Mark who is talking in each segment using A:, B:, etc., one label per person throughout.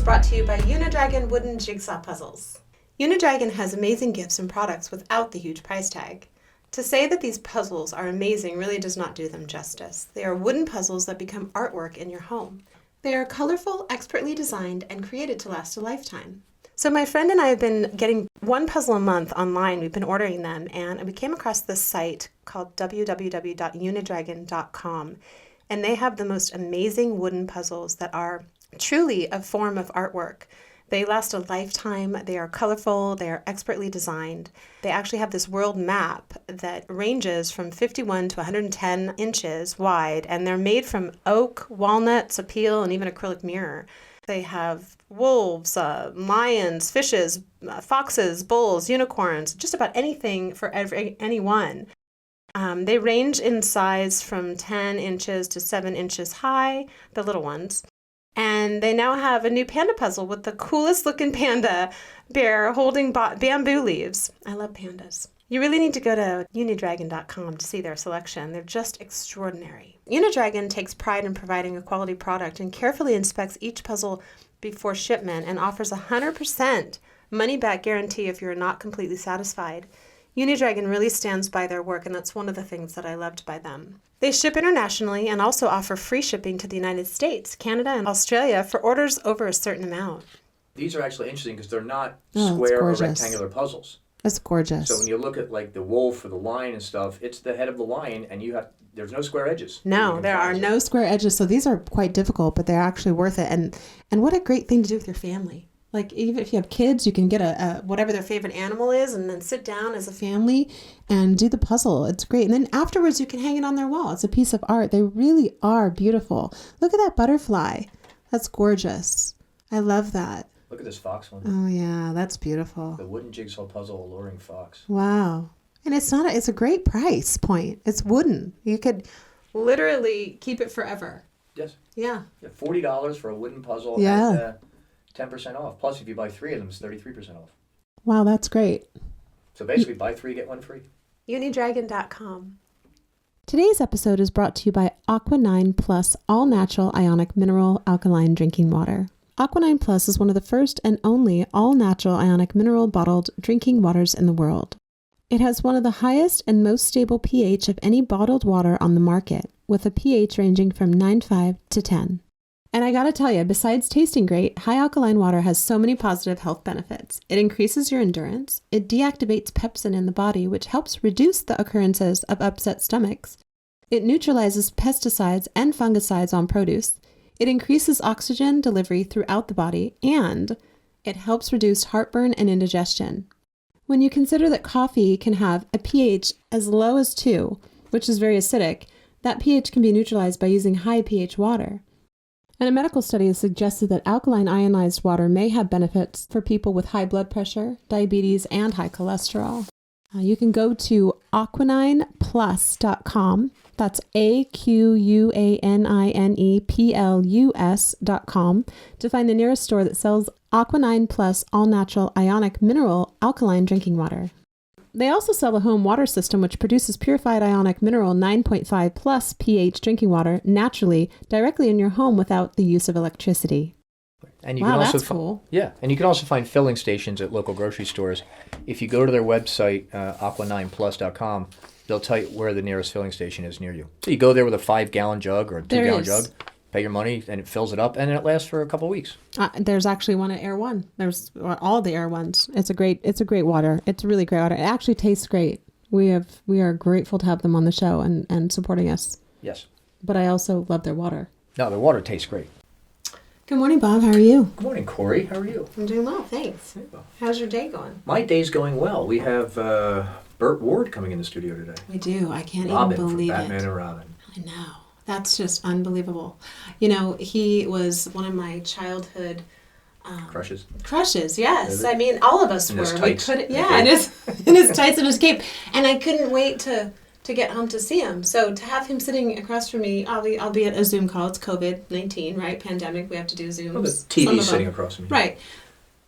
A: is brought to you by Unidragon Wooden Jigsaw Puzzles. Unidragon has amazing gifts and products without the huge price tag. To say that these puzzles are amazing really does not do them justice. They are wooden puzzles that become artwork in your home. They are colorful, expertly designed, and created to last a lifetime. So my friend and I have been getting one puzzle a month online. We've been ordering them, and we came across this site called www.unidragon.com, and they have the most amazing wooden puzzles that are truly a form of artwork. They last a lifetime, they are colorful, they are expertly designed. They actually have this world map that ranges from 51 to 110 inches wide, and they're made from oak, walnuts, a peel, and even acrylic mirror. They have wolves, lions, fishes, foxes, bulls, unicorns, just about anything for anyone. They range in size from 10 inches to 7 inches high, the little ones. And they now have a new panda puzzle with the coolest looking panda bear holding bamboo leaves. I love pandas. You really need to go to unidragon.com to see their selection. They're just extraordinary. Unidragon takes pride in providing a quality product and carefully inspects each puzzle before shipment and offers a 100% money-back guarantee if you're not completely satisfied. Unidragon really stands by their work, and that's one of the things that I loved by them. They ship internationally and also offer free shipping to the United States, Canada, and Australia for orders over a certain amount.
B: These are actually interesting because they're not square or rectangular puzzles.
C: That's gorgeous.
B: So when you look at like the wolf or the lion and stuff, it's the head of the lion, and there's no square edges.
C: No, there are no square edges. So these are quite difficult, but they're actually worth it. And what a great thing to do with your family. Like, even if you have kids, you can get a whatever their favorite animal is and then sit down as a family and do the puzzle. It's great. And then afterwards, you can hang it on their wall. It's a piece of art. They really are beautiful. Look at that butterfly. That's gorgeous. I love that.
B: Look at this fox one.
C: Oh, yeah. That's beautiful.
B: The wooden jigsaw puzzle alluring fox.
C: Wow. And it's a great price point. It's wooden. You could literally keep it forever.
B: Yes.
C: Yeah.
B: $40 for a wooden puzzle.
C: Yeah.
B: And, 10% off. Plus, if you buy 3 of them, it's 33% off.
C: Wow, that's great.
B: So basically, buy 3, get 1 free.
A: Unidragon.com.
C: Today's episode is brought to you by Aqua 9 Plus all-natural ionic mineral alkaline drinking water. Aqua 9 Plus is one of the first and only all-natural ionic mineral bottled drinking waters in the world. It has one of the highest and most stable pH of any bottled water on the market, with a pH ranging from 9.5 to 10. And I gotta tell you, besides tasting great, high alkaline water has so many positive health benefits. It increases your endurance, it deactivates pepsin in the body, which helps reduce the occurrences of upset stomachs. It neutralizes pesticides and fungicides on produce. It increases oxygen delivery throughout the body, and it helps reduce heartburn and indigestion. When you consider that coffee can have a pH as low as 2, which is very acidic, that pH can be neutralized by using high pH water. And a medical study has suggested that alkaline ionized water may have benefits for people with high blood pressure, diabetes, and high cholesterol. You can go to aqua9plus.com. That's AQUANINEPLUS.com to find the nearest store that sells Aqua 9 Plus all-natural ionic mineral alkaline drinking water. They also sell a home water system which produces purified ionic mineral 9.5 plus pH drinking water naturally directly in your home without the use of electricity.
B: And you
C: wow,
B: can also
C: that's cool.
B: Yeah, and you can also find filling stations at local grocery stores. If you go to their website, aqua9plus.com, they'll tell you where the nearest filling station is near you. So you go there with a 5-gallon jug or a 2-gallon jug, pay your money, and it fills it up, and it lasts for a couple of weeks.
C: There's actually one at Air One. There's all the Air Ones. It's a great water. It's really great water. It actually tastes great. We are grateful to have them on the show and supporting us.
B: Yes.
C: But I also love their water.
B: No, their water tastes great.
C: Good morning, Bob. How are you?
B: Good morning, Cory. How are you?
A: I'm doing well, thanks. How's your day going?
B: My day's going well. We have Burt Ward coming in the studio today.
A: We do. I can't
B: Robin
A: even believe
B: from Batman
A: it.
B: and Robin.
A: I know. That's just unbelievable. You know, he was one of my childhood
B: Crushes.
A: Yes. I mean, all of us
B: in
A: were.
B: His tights.
A: In his tights and his cape. And I couldn't wait to get home to see him. So to have him sitting across from me, I'll be at a Zoom call. It's COVID-19, right? Pandemic. We have to do Zooms.
B: Well, the TV's sitting across from me.
A: Right.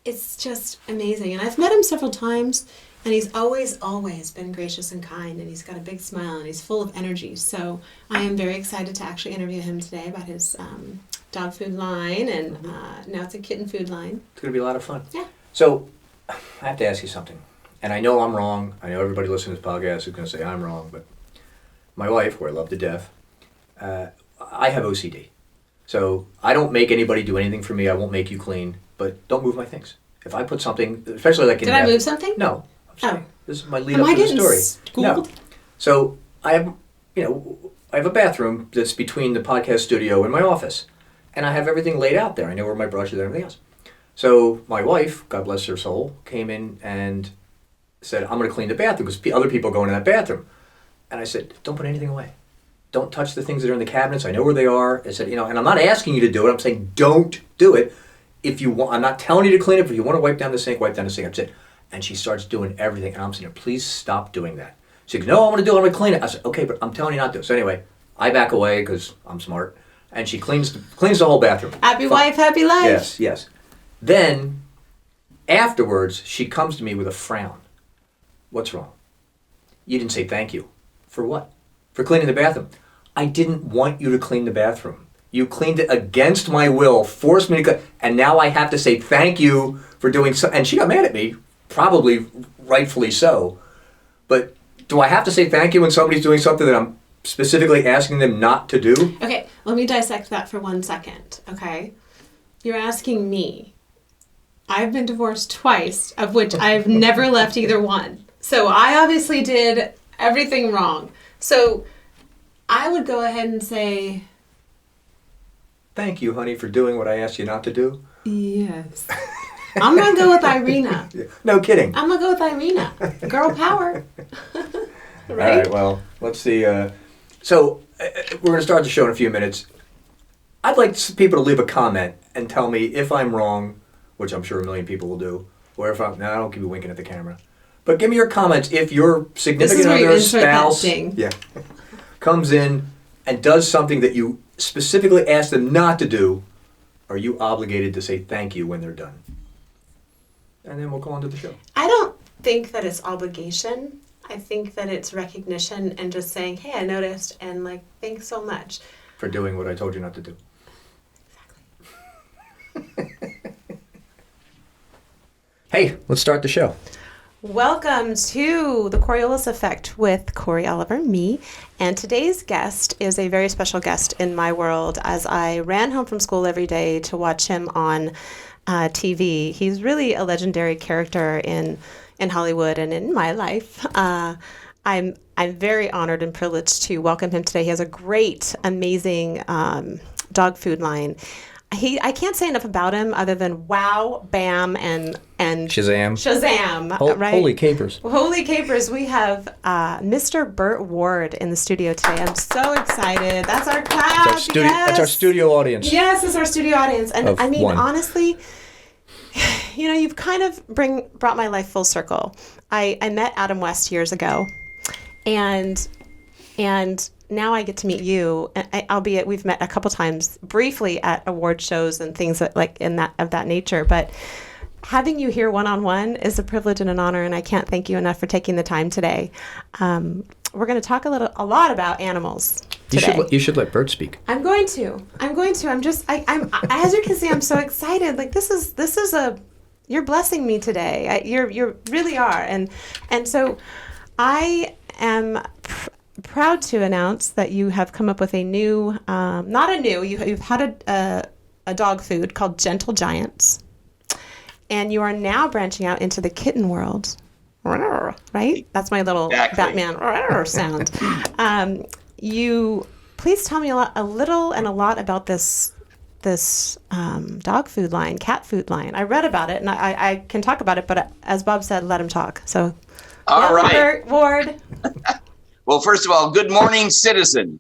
A: It's just amazing. And I've met him several times. And he's always been gracious and kind, and he's got a big smile, and he's full of energy. So I am very excited to actually interview him today about his dog food line, and now it's a kitten food line.
B: It's going to be a lot of fun.
A: Yeah.
B: So I have to ask you something. And I know I'm wrong. I know everybody listening to this podcast is going to say I'm wrong. But my wife, who I love to death, I have OCD. So I don't make anybody do anything for me. I won't make you clean. But don't move my things. If I put something, especially like in
A: Did I move something?
B: No. I'm sorry.
A: Oh.
B: This is my lead up to the story.
A: Schooled?
B: No. So I have, I have a bathroom that's between the podcast studio and my office. And I have everything laid out there. I know where my brush is and everything else. So my wife, God bless her soul, came in and said, I'm going to clean the bathroom because other people go into that bathroom. And I said, don't put anything away. Don't touch the things that are in the cabinets. I know where they are. I said, and I'm not asking you to do it. I'm saying don't do it. If you want, I'm not telling you to clean it. If you want to wipe down the sink, wipe down the sink. That's it. And she starts doing everything. And I'm saying, please stop doing that. She goes, no, I'm going to do it. I'm going to clean it. I said, okay, but I'm telling you not to. So anyway, I back away because I'm smart. And she cleans the whole bathroom.
A: Happy wife, happy life.
B: Yes, yes. Then, afterwards, she comes to me with a frown. What's wrong? You didn't say thank you. For what? For cleaning the bathroom. I didn't want you to clean the bathroom. You cleaned it against my will, forced me to clean, and now I have to say thank you for doing so. And she got mad at me, probably rightfully so. But do I have to say thank you when somebody's doing something that I'm specifically asking them not to do?
A: Okay, let me dissect that for 1 second, okay? You're asking me. I've been divorced twice, of which I've never left either one. So I obviously did everything wrong. So I would go ahead and say,
B: thank you, honey, for doing what I asked you not to do.
A: yes. I'm going to go with Irina.
B: No kidding.
A: I'm going to go with Irina. Girl power. Right?
B: All right, well, let's see. So we're going to start the show in a few minutes. I'd like people to leave a comment and tell me if I'm wrong, which I'm sure a million people will do, or if I'm, no, I don't keep you winking at the camera. But give me your comments if your significant other, spouse, comes in and does something that you specifically asked them not to do. Are you obligated to say thank you when they're done? And then we'll go on to the show.
A: I don't think that it's obligation. I think that it's recognition and just saying, hey, I noticed, and like, thanks so much.
B: For doing what I told you not to do. Exactly. Hey, let's start the show.
A: Welcome to the Coriolis Effect with Cory Oliver, me. And today's guest is a very special guest in my world as I ran home from school every day to watch him on TV. He's really a legendary character in Hollywood and in my life. I'm very honored and privileged to welcome him today. He has a great, amazing dog food line. I can't say enough about him other than wow, bam, and Shazam, right?
B: Holy capers.
A: Holy capers. We have Mr. Burt Ward in the studio today. I'm so excited. That's our class.
B: That's our studio audience.
A: Yes, it's our studio audience. And I mean,
B: one.
A: Honestly, you've kind of brought my life full circle. I met Adam West years ago, and now I get to meet you, albeit we've met a couple times briefly at award shows and things of that nature. But having you here one-on-one is a privilege and an honor, and I can't thank you enough for taking the time today. We're going to talk a lot about animals today.
B: You should let Bert speak.
A: I'm going to. I'm just. I'm. As you can see, I'm so excited. Like this is you're blessing me today. You really are, and so I am proud to announce that you have come up with a new, you've had a dog food called Gentle Giants, and you are now branching out into the kitten world, right? That's my little Batman sound. You please tell me a lot about this dog food line, cat food line. I read about it, and I can talk about it, but as Bob said, let him talk. So,
D: all right,
A: Burt Ward.
D: Well, first of all, good morning, citizen.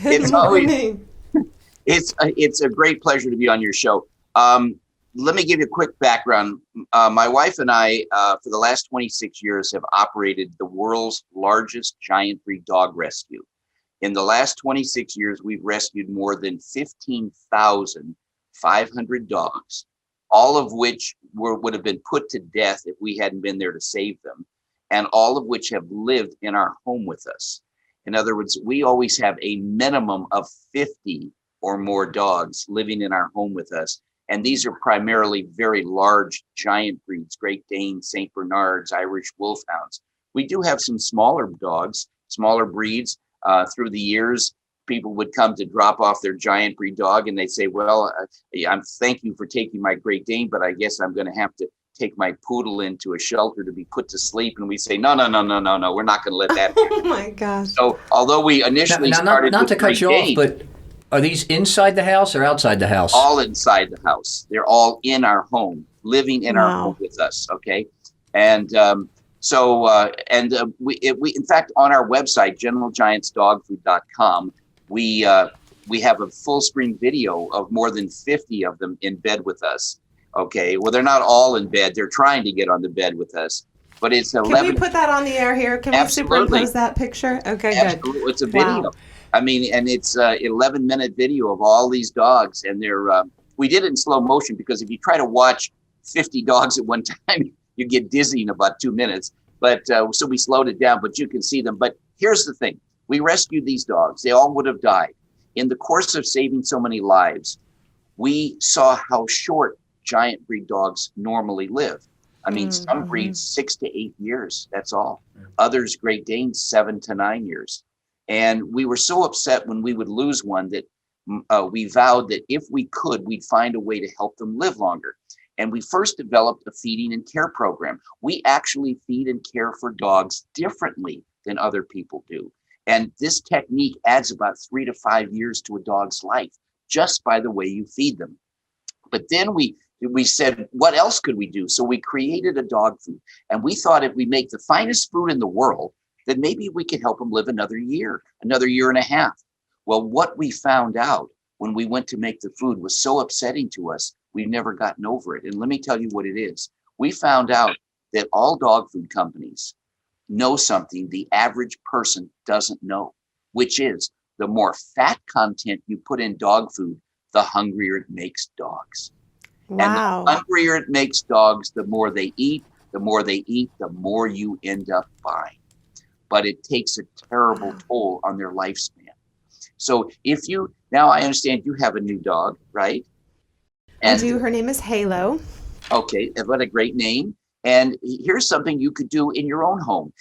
A: Good morning.
D: It's a great pleasure to be on your show. Let me give you a quick background. My wife and I, for the last 26 years, have operated the world's largest giant breed dog rescue. In the last 26 years, we've rescued more than 15,500 dogs, all of which would have been put to death if we hadn't been there to save them, and all of which have lived in our home with us. In other words, we always have a minimum of 50 or more dogs living in our home with us. And these are primarily very large, giant breeds, Great Danes, St. Bernards, Irish Wolfhounds. We do have some smaller dogs, smaller breeds. Through the years, people would come to drop off their giant breed dog and they say, well, thank you for taking my Great Dane, but I guess I'm going to have to take my poodle into a shelter to be put to sleep. And we say, no, we're not going to let that happen.
A: Oh my gosh.
D: So although we initially started
B: not
D: with
B: to cut you off,
D: Dane,
B: but are these inside the house or outside the house?
D: all inside the house. They're all in our home, living in our home with us. Okay. And we in fact, on our website, generalgiantsdogfood.com, we have a full screen video of more than 50 of them in bed with us. Okay. Well, they're not all in bed. They're trying to get on the bed with us, but it's 11.
A: Can we put that on the air here? Can
D: Absolutely.
A: we superimpose that picture? Okay,
D: Absolutely.
A: good.
D: It's a video.
A: Wow.
D: I mean, and it's an 11-minute video of all these dogs, and we did it in slow motion because if you try to watch 50 dogs at one time, you get dizzy in about 2 minutes. But so we slowed it down, but you can see them. But here's the thing. We rescued these dogs. They all would have died. In the course of saving so many lives, we saw how short giant breed dogs normally live. I mean, some breeds 6 to 8 years. That's all. Others, Great Danes, 7 to 9 years. And we were so upset when we would lose one that we vowed that if we could, we'd find a way to help them live longer. And we first developed a feeding and care program. We actually feed and care for dogs differently than other people do. And this technique adds about 3 to 5 years to a dog's life just by the way you feed them. But then we said, what else could we do? So we created a dog food. And we thought if we make the finest food in the world, then maybe we could help them live another year and a half. Well, what we found out when we went to make the food was so upsetting to us, we've never gotten over it. And let me tell you what it is. We found out that all dog food companies know something the average person doesn't know, which is the more fat content you put in dog food, the hungrier it makes dogs.
A: Wow.
D: And the hungrier it makes dogs, the more they eat, the more you end up buying. But it takes a terrible toll on their lifespan. So now I understand you have a new dog, right?
A: And I do. Her name is Halo.
D: Okay, what a great name. And here's something you could do in your own home.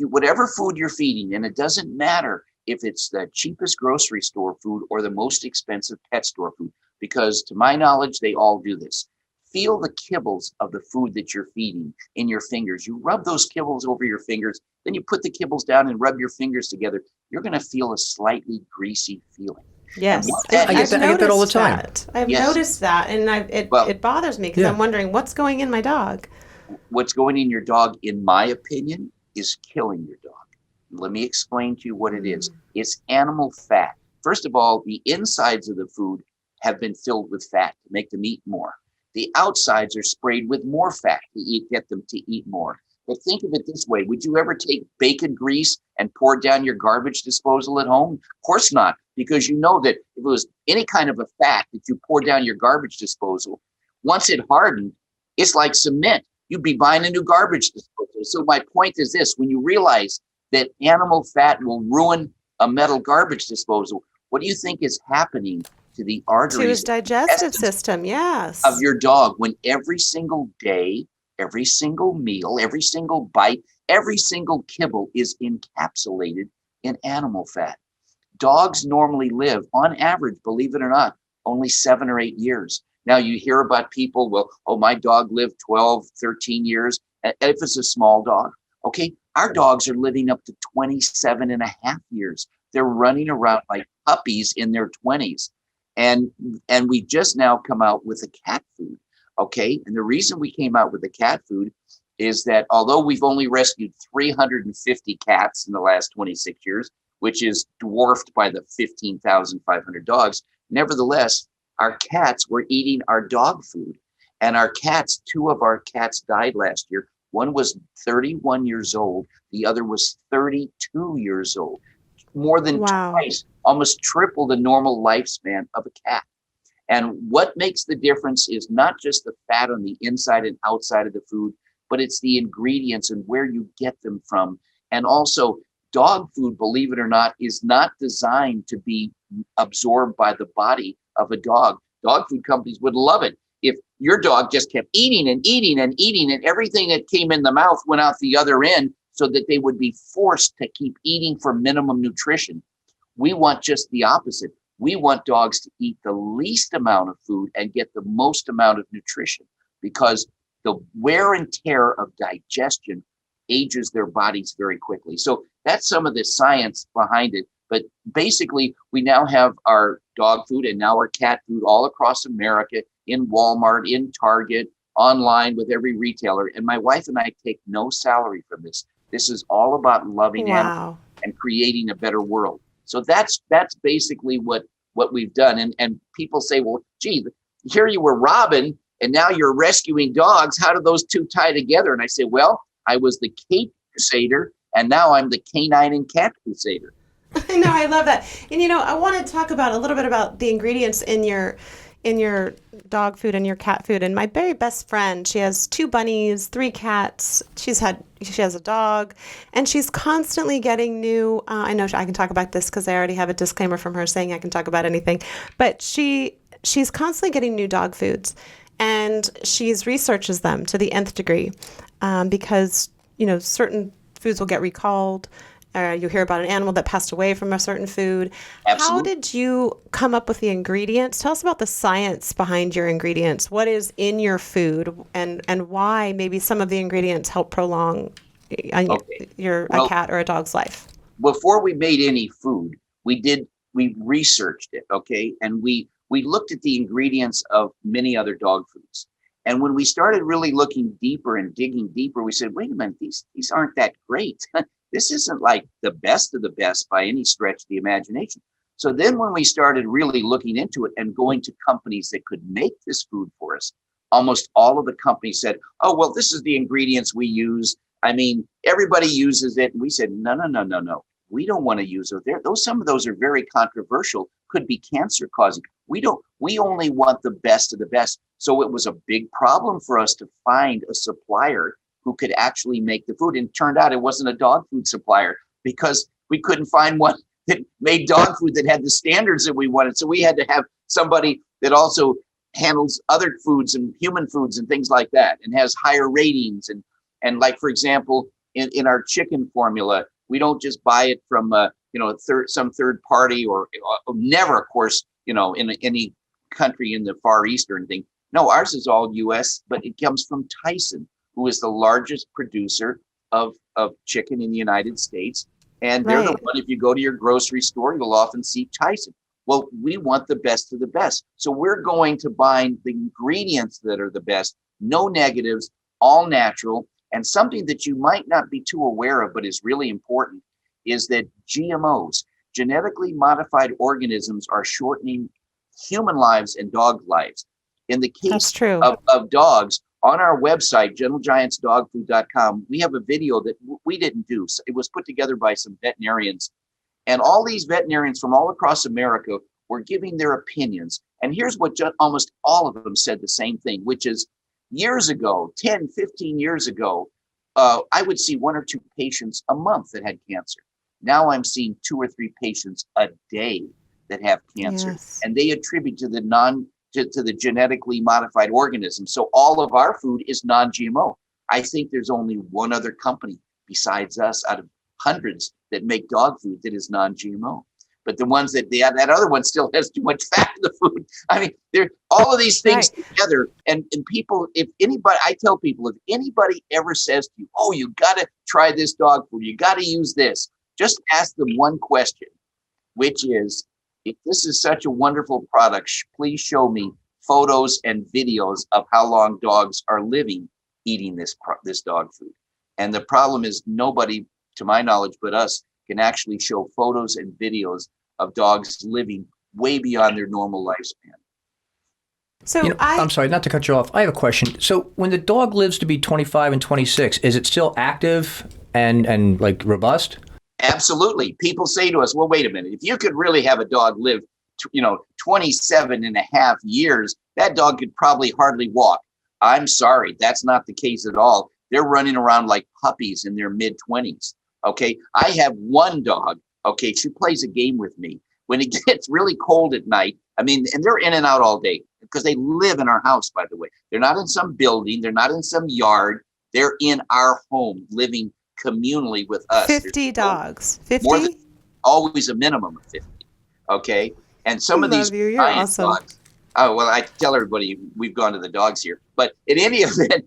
D: Whatever food you're feeding, and it doesn't matter if it's the cheapest grocery store food or the most expensive pet store food, because to my knowledge, they all do this. Feel the kibbles of the food that you're feeding in your fingers. You rub those kibbles over your fingers, then you put the kibbles down and rub your fingers together. You're going to feel a slightly greasy feeling.
A: Yes,
B: I get that all the time.
A: I've noticed that, and it bothers me because I'm wondering what's going in my dog.
D: What's going in your dog, in my opinion, is killing your dog. Let me explain to you what it is. It's animal fat. First of all, the insides of the food have been filled with fat to make them eat more. The outsides are sprayed with more fat to get them to eat more. But think of it this way. Would you ever take bacon grease and pour it down your garbage disposal at home? Of course not, because you know that if it was any kind of a fat that you pour down your garbage disposal, once it hardened, it's like cement. You'd be buying a new garbage disposal. So my point is this: when you realize that animal fat will ruin a metal garbage disposal, what do you think is happening to the arteries,
A: to his digestive system? Yes,
D: of your dog, when every single day, every single meal, every single bite, every single kibble is encapsulated in animal fat. Dogs normally live, on average, believe it or not, only 7 or 8 years. Now you hear about people, well, oh, my dog lived 12, 13 years. And if it's a small dog, okay, our dogs are living up to 27 and a half years. They're running around like puppies in their 20s. And we just now come out with a cat food, okay? And the reason we came out with the cat food is that although we've only rescued 350 cats in the last 26 years, which is dwarfed by the 15,500 dogs, nevertheless, our cats were eating our dog food. And our cats, 2 of our cats died last year. One was 31 years old. The other was 32 years old. More than twice, almost triple the normal lifespan of a cat. And what makes the difference is not just the fat on the inside and outside of the food, but it's the ingredients and where you get them from. And also, dog food, believe it or not, is not designed to be absorbed by the body of a dog. Dog food companies would love it if your dog just kept eating and eating and eating, and everything that came in the mouth went out the other end, so that they would be forced to keep eating for minimum nutrition. We want just the opposite. We want dogs to eat the least amount of food and get the most amount of nutrition, because the wear and tear of digestion ages their bodies very quickly. So that's some of the science behind it. But basically, we now have our dog food and now our cat food all across America, in Walmart, in Target, online with every retailer. And my wife and I take no salary from this. This is all about loving animals and creating a better world. So that's basically what we've done. And people say, well, gee, here you were robbing and now you're rescuing dogs. How do those two tie together? And I say, well, I was the Kate Crusader and now I'm the Canine and Cat Crusader.
A: I know, I love that. And I want to talk about a little bit about the ingredients in your dog food and your cat food. And my very best friend, she has 2 bunnies, 3 cats. She has a dog, and she's constantly getting new. I know I can talk about this because I already have a disclaimer from her saying I can talk about anything. But she's constantly getting new dog foods, and she's researches them to the nth degree, because certain foods will get recalled. You hear about an animal that passed away from a certain food. Absolutely. How did you come up with the ingredients? Tell us about the science behind your ingredients. What is in your food, and why maybe some of the ingredients help prolong a cat or a dog's life?
D: Before we made any food, we researched it, okay? And we looked at the ingredients of many other dog foods. And when we started really looking deeper and digging deeper, we said, wait a minute, these aren't that great. This isn't like the best of the best by any stretch of the imagination. So then when we started really looking into it and going to companies that could make this food for us, almost all of the companies said, oh, well, this is the ingredients we use. I mean, everybody uses it. And we said, no. We don't want to use it. Some of those are very controversial, could be cancer causing. We only want the best of the best. So it was a big problem for us to find a supplier who could actually make the food. And it turned out it wasn't a dog food supplier, because we couldn't find one that made dog food that had the standards that we wanted. So we had to have somebody that also handles other foods and human foods and things like that, and has higher ratings. And like, for example, in our chicken formula, we don't just buy it from some third party, or never, of course, in any country in the Far East or anything. No, ours is all U.S., but it comes from Tyson, who is the largest producer of chicken in the United States. And they're the one, if you go to your grocery store, you'll often see Tyson. Well, we want the best of the best. So we're going to buy the ingredients that are the best, no negatives, all natural. And something that you might not be too aware of, but is really important, is that GMOs, genetically modified organisms, are shortening human lives and dog lives. In the case of dogs, on our website, gentlegiantsdogfood.com, we have a video that we didn't do. It was put together by some veterinarians. And all these veterinarians from all across America were giving their opinions. And here's what almost all of them said the same thing, which is years ago, 10, 15 years ago, I would see 1 or 2 patients a month that had cancer. Now I'm seeing 2 or 3 patients a day that have cancer. Yes. And they attribute to the genetically modified organism. So all of our food is non-GMO. I think there's only one other company besides us out of hundreds that make dog food that is non-GMO. But the ones that other one still has too much fat in the food. I mean, they're all of these things together. And people, I tell people, if anybody ever says to you, oh, you got to try this dog food, you got to use this, just ask them one question, which is, if this is such a wonderful product, please show me photos and videos of how long dogs are living eating this dog food. And the problem is nobody, to my knowledge, but us, can actually show photos and videos of dogs living way beyond their normal lifespan.
B: So I'm sorry, not to cut you off. I have a question. So when the dog lives to be 25 and 26, is it still active and like robust?
D: Absolutely. People say to us, well, wait a minute. If you could really have a dog live, 27 and a half years, that dog could probably hardly walk. I'm sorry. That's not the case at all. They're running around like puppies in their mid-20s. Okay. I have one dog. Okay. She plays a game with me. when it gets really cold at night, I mean, and they're in and out all day because they live in our house, by the way. They're not in some building. They're not in some yard. They're in our home, living communally with us.
A: 50 dogs. 50?
D: More than, always a minimum of 50. Okay. And some of these
A: You're
D: giant
A: awesome.
D: dogs. Oh, well, I tell everybody we've gone to the dogs here. But in any event,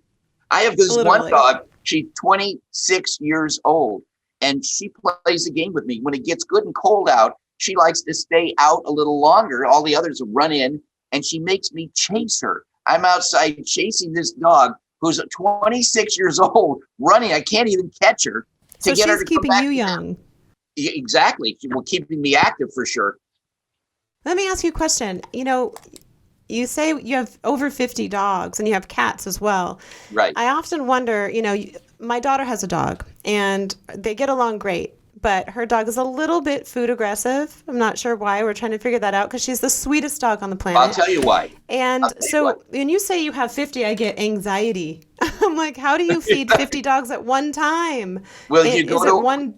D: I have this one dog. She's 26 years old, and she plays a game with me. When it gets good and cold out, she likes to stay out a little longer. All the others run in, and she makes me chase her. I'm outside chasing this dog who's 26 years old, running. I can't even catch her.
A: So she's keeping you young.
D: Exactly. Well, keeping me active for sure.
A: Let me ask you a question. You know, you say you have over 50 dogs and you have cats as well.
D: Right.
A: I often wonder, you know, my daughter has a dog and they get along great, but her dog is a little bit food aggressive. I'm not sure why. We're trying to figure that out because she's the sweetest dog on the planet.
D: I'll tell you why.
A: And so when you say you have 50, I get anxiety. I'm like, how do you feed 50 dogs at one time?
D: Well, you go to
A: one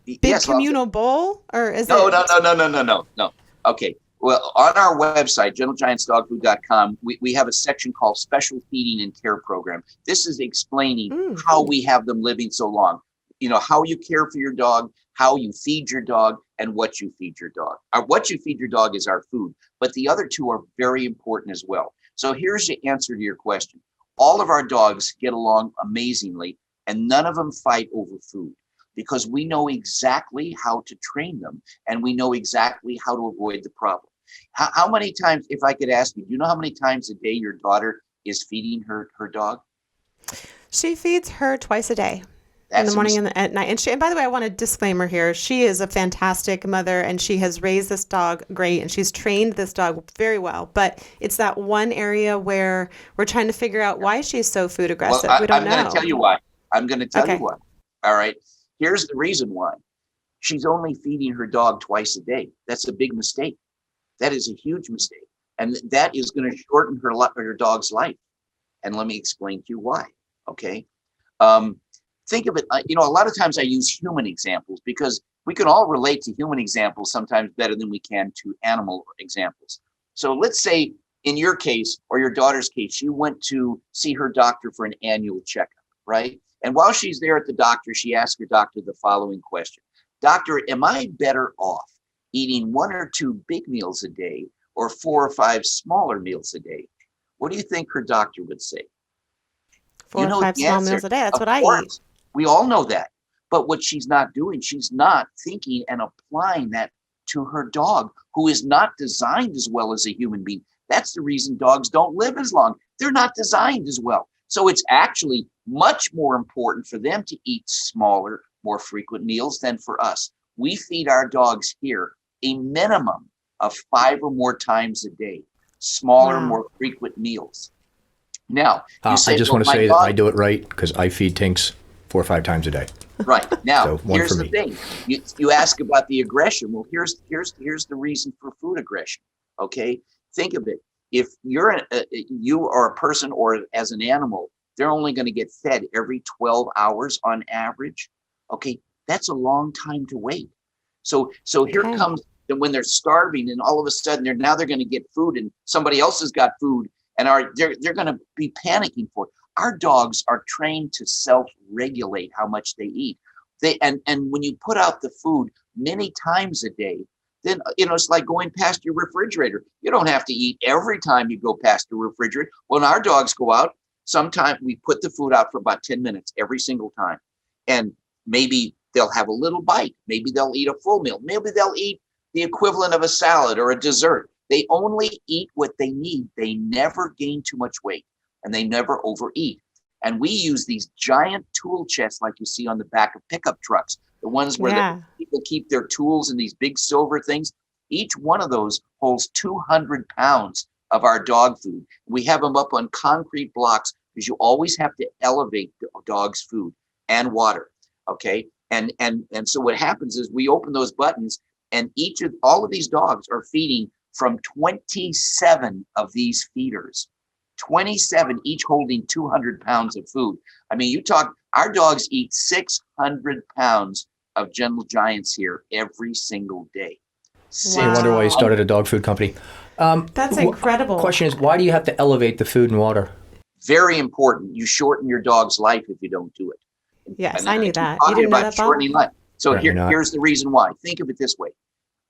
A: big communal bowl, or is
D: No. Okay. Well, on our website, gentlegiantsdogfood.com, we have a section called Special Feeding and Care Program. This is explaining how we have them living so long. You know, how you care for your dog, how you feed your dog, and what you feed your dog. What you feed your dog is our food, but the other two are very important as well. So here's the answer to your question. All of our dogs get along amazingly, and none of them fight over food, because we know exactly how to train them, and we know exactly how to avoid the problem. How many times, if I could ask you, do you know how many times a day your daughter is feeding her dog?
A: She feeds her twice a day. In the morning and at night. And by the way, I want a disclaimer here. She is a fantastic mother and she has raised this dog great and she's trained this dog very well. But it's that one area where we're trying to figure out why she's so food aggressive.
D: Well,
A: we don't know.
D: I'm going to tell you why. I'm going to tell you why. All right. Here's the reason why. She's only feeding her dog twice a day. That's a big mistake. That is a huge mistake. And that is going to shorten her dog's life. And let me explain to you why. Okay. Think of it, you know, a lot of times I use human examples because we can all relate to human examples sometimes better than we can to animal examples. So let's say in your case or your daughter's case, she went to see her doctor for an annual checkup, right? And while she's there at the doctor, she asked her doctor the following question. Doctor, am I better off eating 1 or 2 big meals a day or 4 or 5 smaller meals a day? What do you think her doctor would say?
A: 4 or 5 small meals a day. That's what I eat.
D: We all know that. But what she's not doing, she's not thinking and applying that to her dog, who is not designed as well as a human being. That's the reason dogs don't live as long. They're not designed as well. So it's actually much more important for them to eat smaller, more frequent meals than for us. We feed our dogs here a minimum of 5 or more times a day, smaller, more frequent meals. Now,
B: I just want to say that I do it right because I feed Tinks 4 or 5 times a day.
D: Right. Now,
B: so
D: here's the thing. You ask about the aggression. Well, here's the reason for food aggression. Okay. Think of it. If you are a person or as an animal, they're only going to get fed every 12 hours on average. Okay. That's a long time to wait. So here comes when they're starving and all of a sudden they're going to get food and somebody else has got food and they're going to be panicking for it. Our dogs are trained to self-regulate how much they eat. And when you put out the food many times a day, then, you know, it's like going past your refrigerator. You don't have to eat every time you go past the refrigerator. When our dogs go out, sometimes we put the food out for about 10 minutes every single time. And maybe they'll have a little bite. Maybe they'll eat a full meal. Maybe they'll eat the equivalent of a salad or a dessert. They only eat what they need. They never gain too much weight. And they never overeat. And we use these giant tool chests like you see on the back of pickup trucks, the ones where the people keep their tools in these big silver things. Each one of those holds 200 pounds of our dog food. We have them up on concrete blocks because you always have to elevate the dog's food and water. Okay. And so what happens is we open those buttons and all of these dogs are feeding from 27 of these feeders. 27, each holding 200 pounds of food. I mean, our dogs eat 600 pounds of Gentle Giants here every single day.
B: You wonder why you started a dog food company.
A: That's incredible.
B: Question is, why do you have to elevate the food and water?
D: Very important. You shorten your dog's life if you don't do it.
A: Yes,
D: And
A: I knew that. You didn't know that, Bob?
D: shortening life. So
B: Apparently not.
D: here's the reason why. Think of it this way.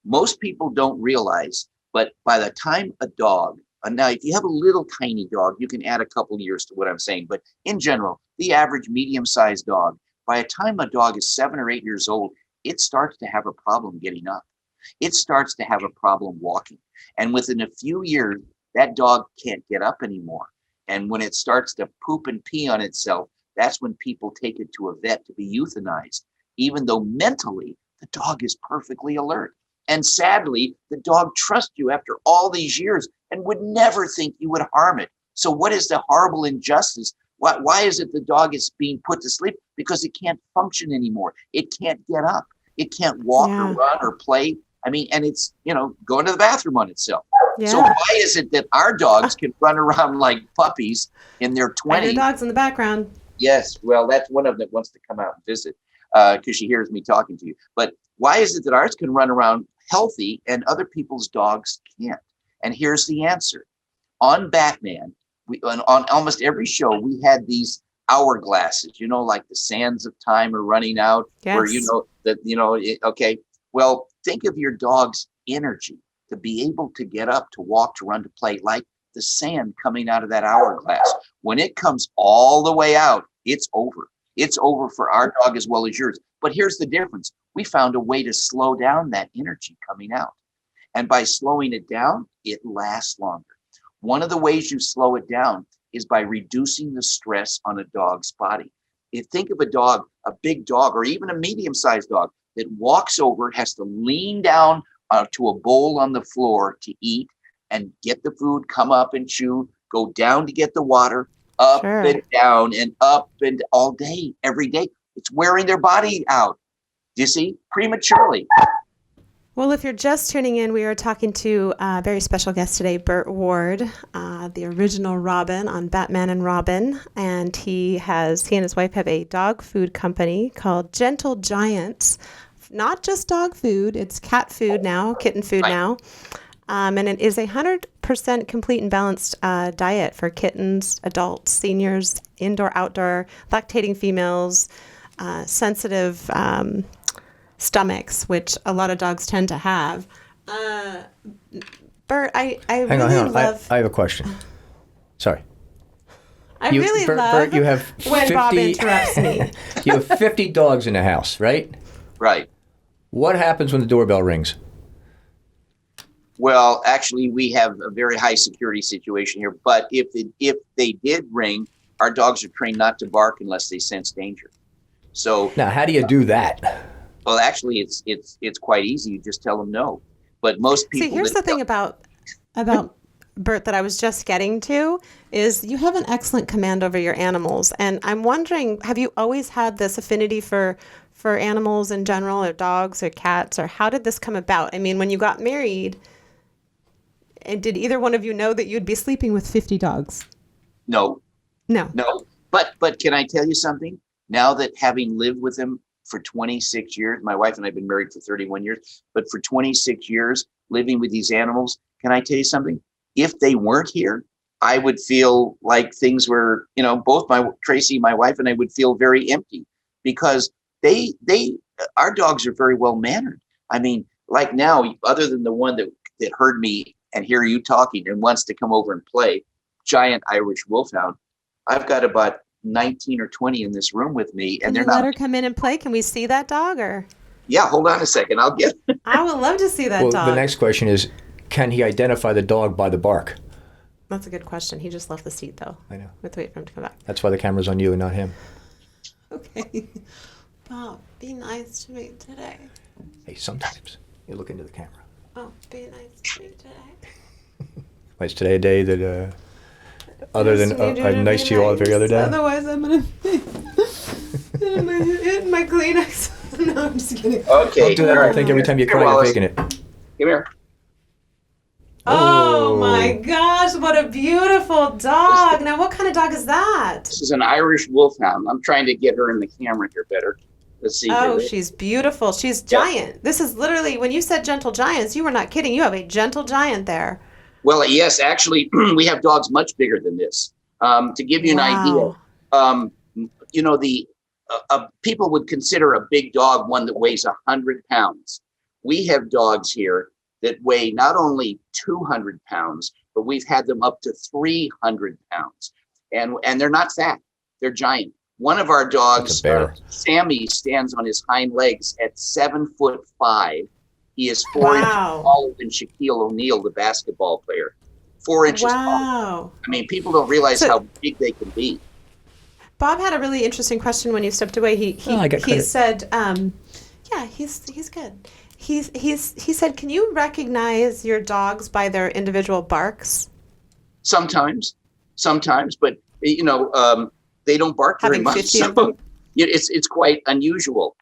D: Most people don't realize, but by the time a dog, now if you have a little tiny dog, you can add a couple years to what I'm saying. But in general, the average medium-sized dog, by the time a dog is 7 or 8 years old, it starts to have a problem getting up. It starts to have a problem walking. And within a few years, that dog can't get up anymore. And when it starts to poop and pee on itself, that's when people take it to a vet to be euthanized, even though mentally the dog is perfectly alert. And sadly, the dog trusts you after all these years and would never think you would harm it. So what is the horrible injustice? Why is it the dog is being put to sleep? Because it can't function anymore. It can't get up. It can't walk or run or play. I mean, and it's, going to the bathroom on itself. Yeah. So why is it that our dogs can run around like puppies in their 20s?
A: Your dog's in the background.
D: Yes. Well, that's one of them that wants to come out and visit because she hears me talking to you. But why is it that ours can run around healthy and other people's dogs can't? And here's the answer. On Batman, on almost every show, we had these hourglasses, like the sands of time are running out. Yes. Where, okay. Well, think of your dog's energy to be able to get up, to walk, to run, to play, like the sand coming out of that hourglass. When it comes all the way out, it's over. It's over for our dog as well as yours. But here's the difference. We found a way to slow down that energy coming out. And by slowing it down, it lasts longer. One of the ways you slow it down is by reducing the stress on a dog's body. If think of a dog, a big dog, or even a medium-sized dog that walks over, has to lean down to a bowl on the floor to eat and get the food, come up and chew, go down to get the water, up and down and up and all day, every day. It's wearing their body out. Do you see? Prematurely.
A: Well, if you're just tuning in, we are talking to a very special guest today, Burt Ward, the original Robin on Batman and Robin. And he and his wife have a dog food company called Gentle Giants. Not just dog food, it's cat food now, kitten food now. And it is 100% complete and balanced diet for kittens, adults, seniors, indoor, outdoor, lactating females, sensitive stomachs, which a lot of dogs tend to have. Burt, I
B: hang on. I have a question. Sorry.
A: I really love
B: Burt, you have
A: when
B: 50,
A: Bob interrupts me.
B: You have 50 dogs in the house, right?
D: Right.
B: What happens when the doorbell rings?
D: Well, actually, we have a very high security situation here. But if they did ring, our dogs are trained not to bark unless they sense danger. So
B: now, how do you do that?
D: Well, actually, it's quite easy. You just tell them no. But most people.
A: See, here's the thing about Burt that I was just getting to is you have an excellent command over your animals, and I'm wondering, have you always had this affinity for animals in general, or dogs, or cats, or how did this come about? I mean, when you got married, did either one of you know that you'd be sleeping with 50 dogs?
D: No.
A: No.
D: But can I tell you something? Now that having lived with them for 26 years, my wife and I have been married for 31 years, but for 26 years living with these animals, can I tell you something? If they weren't here, I would feel like things were, both Tracy, my wife, and I would feel very empty because our dogs are very well mannered. I mean, like now, other than the one that heard me and hear you talking and wants to come over and play, giant Irish Wolfhound, I've got about 19 or 20 in this room with me, and they're not.
A: Let her come in and play. Can we see that dog? Or
D: yeah, hold on a second. I'll get.
A: I would love to see that dog.
B: The next question is, can he identify the dog by the bark?
A: That's a good question. He just left the seat, though.
B: I know.
A: We have to wait for him to come back.
B: That's why the camera's on you and not him.
A: Okay. Bob, be nice to me today.
B: Hey, sometimes you look into the camera.
A: Oh, be nice to me today.
B: Is today a day that, other than I'm nice to you all every other day?
A: Otherwise, I'm going to be hitting my Kleenex. No, I'm just kidding.
D: Okay.
B: Don't do that. I think every time you cry, you're faking it.
D: Come here.
A: Oh my gosh, what a beautiful dog. Now, what kind of dog is that?
D: This is an Irish Wolfhound. I'm trying to get her in the camera here better. Let's see.
A: Oh,
D: here.
A: she's beautiful. She's
D: Yeah.
A: giant. This is literally, when you said gentle giants, you were not kidding. You have a gentle giant there.
D: Well, yes, actually, we have dogs much bigger than this. To give you an idea,
A: Wow.
D: the people would consider a big dog one that weighs 100 pounds. We have dogs here that weigh not only 200 pounds, but we've had them up to 300 pounds. And they're not fat, they're giant. One of our dogs, Sammy, stands on his hind legs at 7'5". He is 4 inches taller than Shaquille O'Neal, the basketball player. 4 inches taller. I mean, people don't realize how big they can be.
A: Bob had a really interesting question when you stepped away. He said, yeah, he's good. He said, can you recognize your dogs by their individual barks?
D: Sometimes, but they don't bark very much. 50 of them? It's quite unusual.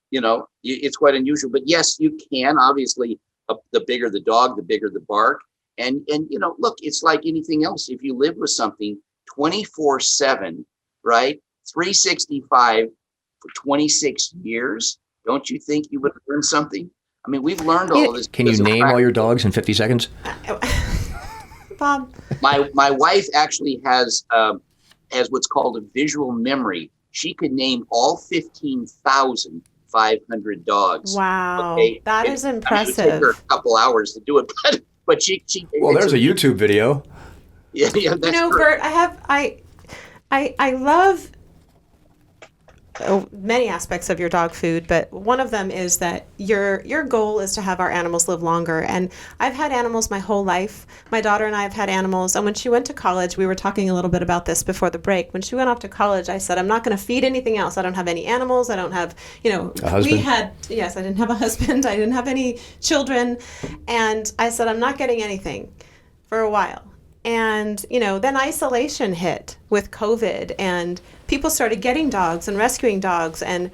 D: It's quite unusual. But yes, you can. Obviously, the bigger the dog, the bigger the bark. And look, it's like anything else. If you live with something 24/7, right, 365 for 26 years, don't you think you would have learned something? I mean, we've learned all of this.
B: Can you name all your dogs in 50 seconds?
A: Bob.
D: My wife actually has what's called a visual memory. She can name all 15,500 dogs.
A: Wow,
D: okay?
A: That is impressive.
D: It would take her a couple hours to do it, but she.
B: Well, there's a YouTube video.
D: Yeah, that's
A: Burt, I love many aspects of your dog food, but one of them is that your goal is to have our animals live longer. And I've had animals my whole life. My daughter and I have had animals. And when she went to college, we were talking a little bit about this before the break. When she went off to college, I said, I'm not going to feed anything else. I don't have any animals. I don't have,
B: a husband.
A: I didn't have a husband. I didn't have any children. And I said, I'm not getting anything for a while. And, then isolation hit with COVID, and people started getting dogs and rescuing dogs. And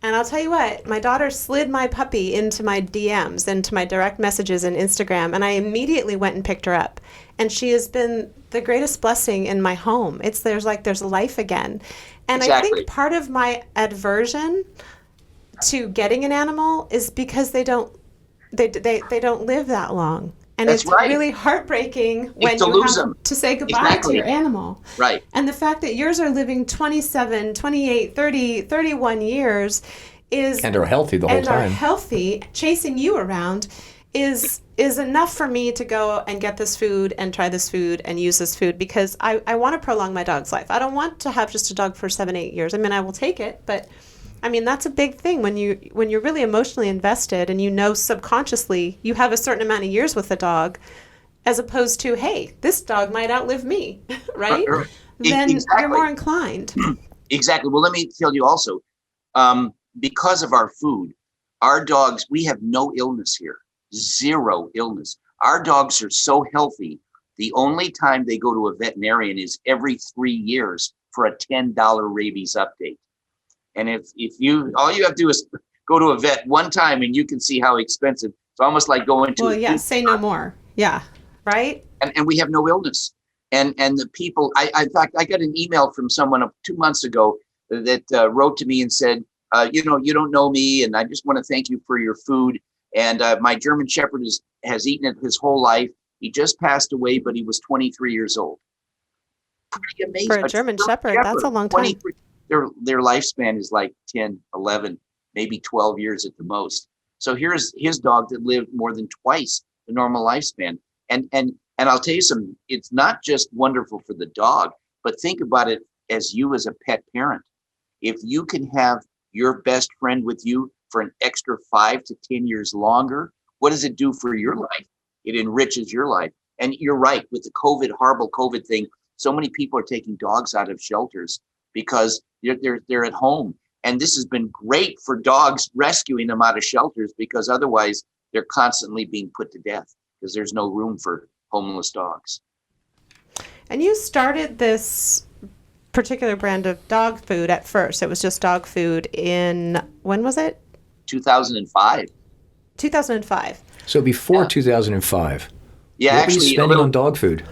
A: I'll tell you what, my daughter slid my puppy into my DMs, into my direct messages and Instagram, and I immediately went and picked her up. And she has been the greatest blessing in my home. There's life again. And exactly. I think part of my aversion to getting an animal is because they don't live that long. And
D: That's
A: it's
D: right.
A: really heartbreaking when
D: you have
A: to say goodbye to your animal.
D: Right.
A: And the fact that yours are living 27, 28, 30, 31 years is...
B: And are healthy the whole time.
A: And are healthy, chasing you around is enough for me to go and get this food and try this food and use this food, because I want to prolong my dog's life. I don't want to have just a dog for 7-8 years. I mean, I will take it, but... that's a big thing when you're really emotionally invested, and subconsciously you have a certain amount of years with the dog, as opposed to, hey, this dog might outlive me, right? Then
D: exactly.
A: You're more inclined.
D: Exactly. Well, let me tell you also, because of our food, our dogs, we have no illness here, 0 illness. Our dogs are so healthy. The only time they go to a veterinarian is every 3 years for a $10 rabies update. And if all you have to do is go to a vet one time, and you can see how expensive. It's almost like going to.
A: Well, yeah, say no more. Yeah, right.
D: And we have no illness. And the people, in fact, I got an email from someone 2 months ago that wrote to me and said, you don't know me, and I just want to thank you for your food. And my German Shepherd has eaten it his whole life. He just passed away, but he was 23 years old. Pretty amazing.
A: For a German Shepherd, that's a long time.
D: Their lifespan is like 10, 11, maybe 12 years at the most. So here's his dog that lived more than twice the normal lifespan. And I'll tell you something, it's not just wonderful for the dog, but think about it as you as a pet parent. If you can have your best friend with you for an extra 5 to 10 years longer, what does it do for your life? It enriches your life. And you're right, with the horrible COVID thing, so many people are taking dogs out of shelters because they're at home. And this has been great for dogs, rescuing them out of shelters, because otherwise they're constantly being put to death because there's no room for homeless dogs.
A: And you started this particular brand of dog food at first. It was just dog food when was it?
D: 2005.
A: 2005.
B: So before 2005.
D: Yeah,
B: what were you spending on dog food?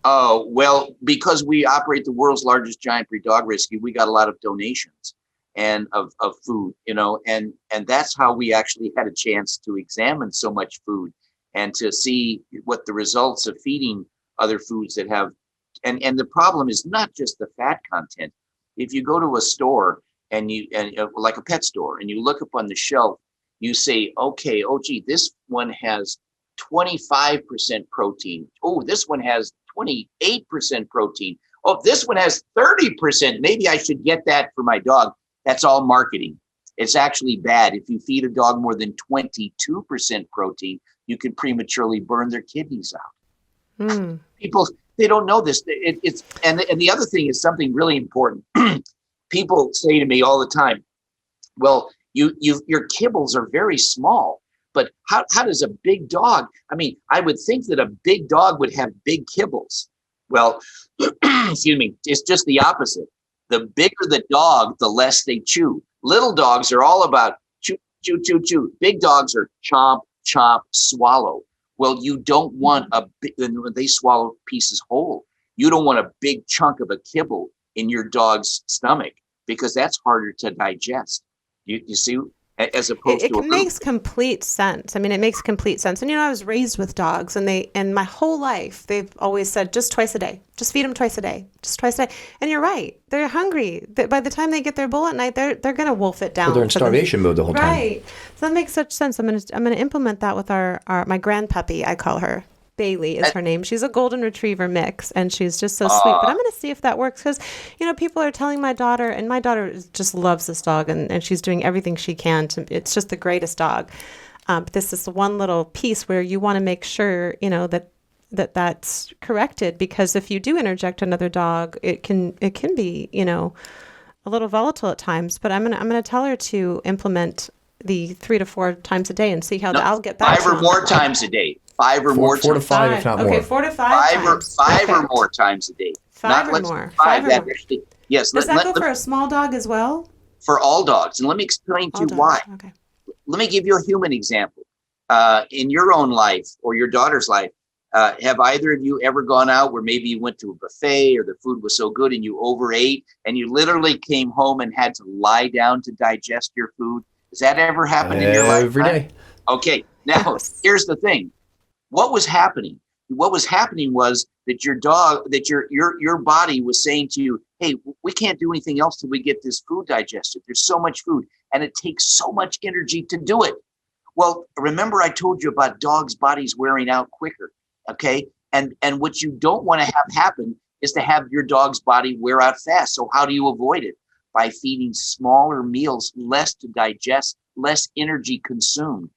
D: Oh, well, because we operate the world's largest giant breed dog rescue, we got a lot of donations. and of food, and that's how we actually had a chance to examine so much food and to see what the results of feeding other foods that have, and the problem is not just the fat content. If you go to a store and like a pet store, and you look up on the shelf, you say, okay, oh gee, this one has 25% protein. Oh, this one has 28% protein. Oh, this one has 30%. Maybe I should get that for my dog. That's all marketing. It's actually bad. If you feed a dog more than 22% protein, you can prematurely burn their kidneys out. People, they don't know this. And the other thing is something really important. People say to me all the time, well, your kibbles are very small, but how does a big dog, I mean, I would think that a big dog would have big kibbles. Well, excuse me, it's just the opposite. The bigger the dog, the less they chew. Little dogs are all about chew, chew, chew, chew. Big dogs are chomp, chomp, swallow. Well, you don't want when they swallow pieces whole, you don't want a big chunk of a kibble in your dog's stomach, because that's harder to digest. You see, as opposed to
A: it makes complete sense. I mean, it makes complete sense. And I was raised with dogs, and my whole life they've always said just twice a day, just feed them twice a day, just twice a day. And you're right, they're hungry. By the time they get their bowl at night, they're gonna wolf it down.
B: Well, they're in starvation mode the whole time.
A: Right. So that makes such sense. I'm gonna implement that with our my grandpuppy. I call her. Bailey is her name. She's a golden retriever mix, and she's just so sweet. But I'm going to see if that works, because, people are telling my daughter, and my daughter just loves this dog, and she's doing everything she can to. It's just the greatest dog. But this is the one little piece where you want to make sure, that's corrected, because if you do interject another dog, it can be, a little volatile at times. But I'm gonna tell her to implement the 3 to 4 times a day and see how I'll get back.
D: 5 or more times a day. 5 or more.
B: 4 to 5, if not more.
A: Okay, 4 to 5 times.
D: Five or more times a day.
A: 5 or more. 5 or more.
D: Actually, yes.
A: Does that go for a small dog as well?
D: For all dogs, and let me explain to you why.
A: Okay.
D: Let me give you a human example. In your own life or your daughter's life, have either of you ever gone out where maybe you went to a buffet or the food was so good and you overate and you literally came home and had to lie down to digest your food? Has that ever happened in your life?
B: Every day.
D: Okay. Now, here's the thing. What was happening? What was happening was that your body was saying to you, hey, we can't do anything else till we get this food digested. There's so much food, and it takes so much energy to do it. Well, remember I told you about dogs' bodies wearing out quicker, okay? And what you don't want to have happen is to have your dog's body wear out fast. So how do you avoid it? By feeding smaller meals, less to digest, less energy consumed.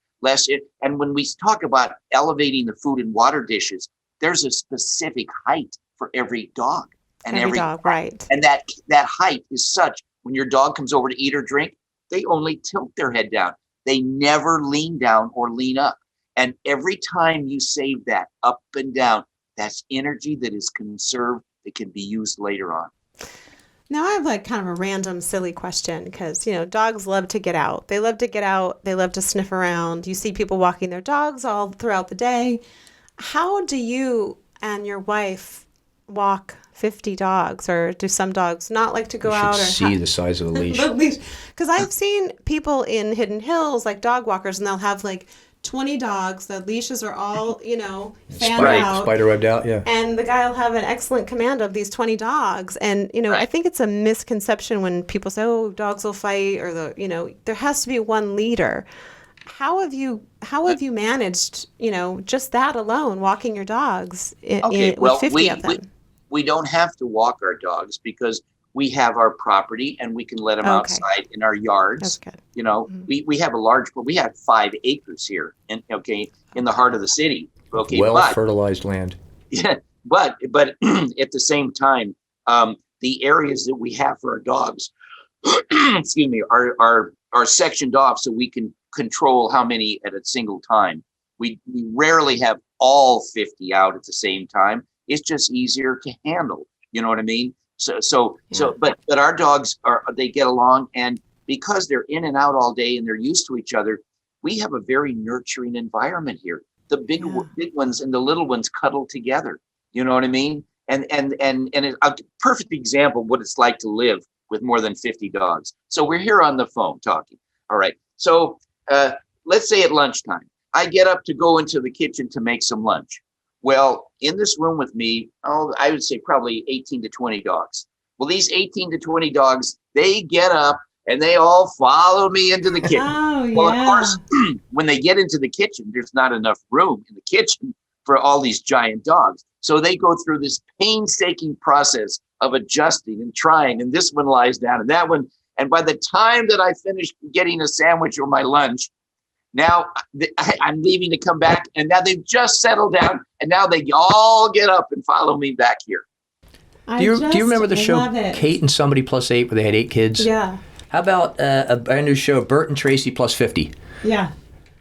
D: And when we talk about elevating the food and water dishes, there's a specific height for every dog. And every
A: dog, right.
D: And that height is such, when your dog comes over to eat or drink, they only tilt their head down. They never lean down or lean up. And every time you save that up and down, that's energy that is conserved that can be used later on.
A: Now I have kind of a random silly question, because, dogs love to get out. They love to get out. They love to sniff around. You see people walking their dogs all throughout the day. How do you and your wife walk 50 dogs, or do some dogs not like to go out?
B: You should see the size of the leash.
A: Because I've seen people in Hidden Hills, like dog walkers, and they'll have 20 dogs. The leashes are all, fanned out.
B: Spider-webbed out, yeah.
A: And the guy will have an excellent command of these 20 dogs. And, I think it's a misconception when people say, oh, dogs will fight, or there has to be one leader. How have you managed, just that alone, walking your dogs with 50 of them?
D: We don't have to walk our dogs because we have our property and we can let them outside in our yards.
A: That's good.
D: We have we have 5 acres here in the heart of the city. Okay.
B: Fertilized land.
D: Yeah. But at the same time, the areas that we have for our dogs, excuse me, are sectioned off so we can control how many at a single time. We rarely have all 50 out at the same time. It's just easier to handle. You know what I mean? But our dogs they get along, and because they're in and out all day and they're used to each other, we have a very nurturing environment here. The big ones and the little ones cuddle together. You know what I mean? And a perfect example of what it's like to live with more than 50 dogs. So we're here on the phone talking. All right. So let's say at lunchtime, I get up to go into the kitchen to make some lunch. Well, in this room with me, I would say probably 18 to 20 dogs. Well, these 18 to 20 dogs, they get up and they all follow me into the kitchen.
C: Oh,
D: Well,
C: yeah.
D: of course, when they get into the kitchen, there's not enough room in the kitchen for all these giant dogs. So they go through this painstaking process of adjusting and trying, and this one lies down and that one. And by the time that I finish getting a sandwich or my lunch, now I'm leaving to come back, and now they've just settled down, and now they all get up and follow me back here.
B: Do you remember the show Kate and Somebody Plus 8 where they had 8 kids?
C: Yeah.
B: How about a brand new show, Burt and Tracy Plus 50?
C: Yeah.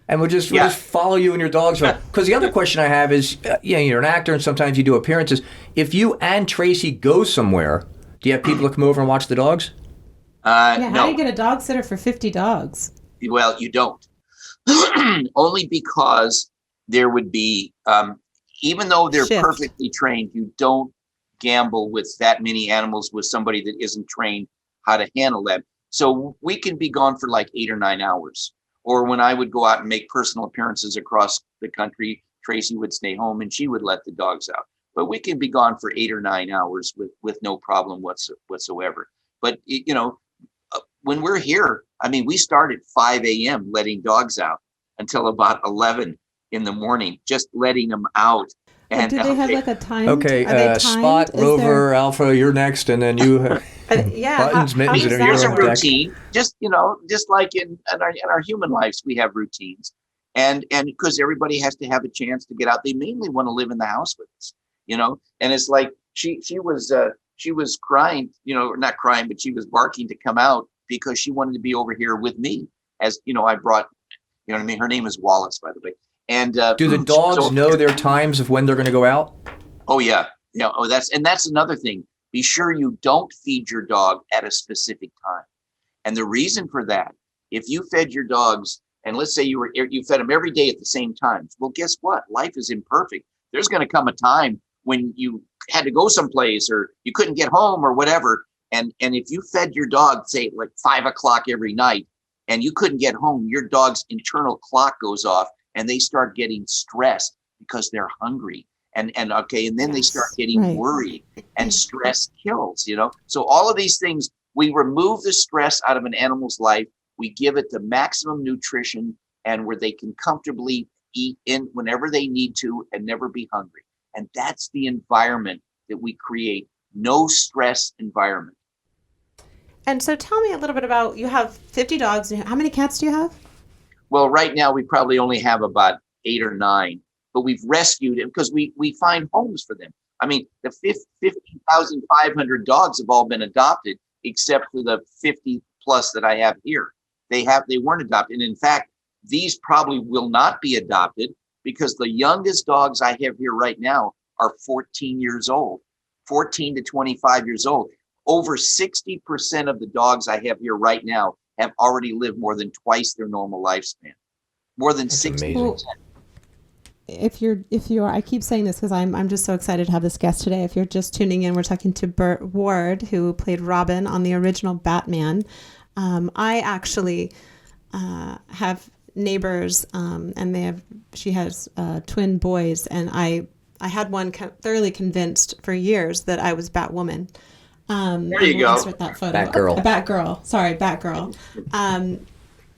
B: And we'll just follow you and your dogs. Because the other question I have is, you're an actor and sometimes you do appearances. If you and Tracy go somewhere, do you have people that come over and watch the dogs?
C: How
D: No.
C: do you get a dog sitter for 50 dogs?
D: Well, you don't. Only because there would be, even though they're
C: Shift.
D: perfectly trained, you don't gamble with that many animals with somebody that isn't trained how to handle them. So we can be gone for like 8 or 9 hours. Or when I would go out and make personal appearances across the country, Tracy would stay home and she would let the dogs out. But we can be gone for 8 or 9 hours with no problem whatsoever. But, when we're here, I mean, we start at 5 a.m. letting dogs out until about 11 in the morning, just letting them out.
C: And do they have like a time?
B: Okay, Spot, Rover, Alpha, you're next, and then you buttons, mittens, and
D: There's a
B: you're on deck.
D: routine, just like in our human lives, we have routines, and because everybody has to have a chance to get out, they mainly want to live in the house with us, and it's like she was crying, not crying, but she was barking to come out because she wanted to be over here with me, as I brought, her name is Wallace, by the way. And
B: do the dogs know their times of when they're going to go out?
D: Oh yeah. That's another thing. Be sure you don't feed your dog at a specific time. And the reason for that, if you fed your dogs, and let's say you fed them every day at the same time, well, guess what? Life is imperfect. There's going to come a time when you had to go someplace or you couldn't get home or whatever. And if you fed your dog, say like 5 o'clock every night, and you couldn't get home, your dog's internal clock goes off and they start getting stressed because they're hungry. And then they start getting worried, and stress kills, So all of these things, we remove the stress out of an animal's life. We give it the maximum nutrition and where they can comfortably eat in whenever they need to and never be hungry. And that's the environment that we create. No stress environment.
A: And so tell me a little bit about, you have 50 dogs.
C: How many cats do you have?
D: Well, right now we probably only have about 8 or 9, but we've rescued them because we find homes for them. I mean, the 15,500 dogs have all been adopted, except for the 50 plus that I have here. They weren't adopted. And in fact, these probably will not be adopted because the youngest dogs I have here right now are 14 years old, 14 to 25 years old. Over 60% of the dogs I have here right now have already lived more than twice their normal lifespan. More than 60%.
C: If you're, I keep saying this because I'm just so excited to have this guest today. If you're just tuning in, we're talking to Burt Ward, who played Robin on the original Batman. I actually have neighbors, and she has twin boys, and I had one thoroughly convinced for years that I was Batwoman.
D: There you go.
C: That photo.
B: Batgirl.
C: Batgirl. Sorry, Batgirl.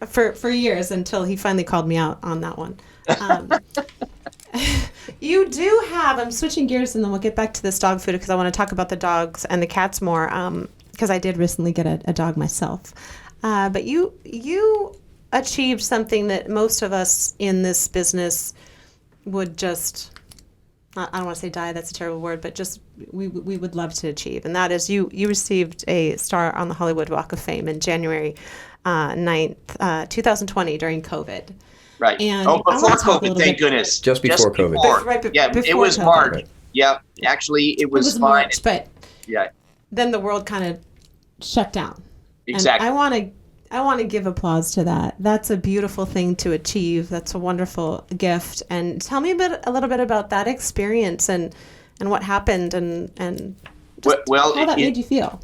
C: For years until he finally called me out on that one. You do have, I'm switching gears and then we'll get back to this dog food because I want to talk about the dogs and the cats more because I did recently get a dog myself. But you achieved something that most of us in this business would just, I don't want to say die, that's a terrible word, but just we would love to achieve. And that is you received a star on the Hollywood Walk of Fame in January 9th, 2020 during COVID.
D: Right.
C: And
D: before COVID, thank goodness.
B: Just before COVID.
D: It
C: before
D: was
C: COVID.
D: March.
B: Right.
D: Yeah, actually, it was fine.
C: March, but
D: Yeah,
C: then the world kind of shut down.
D: exactly.
C: And I want to give applause to that. That's a beautiful thing to achieve. That's a wonderful gift. And tell me a little bit about that experience and what happened and just how that made you feel.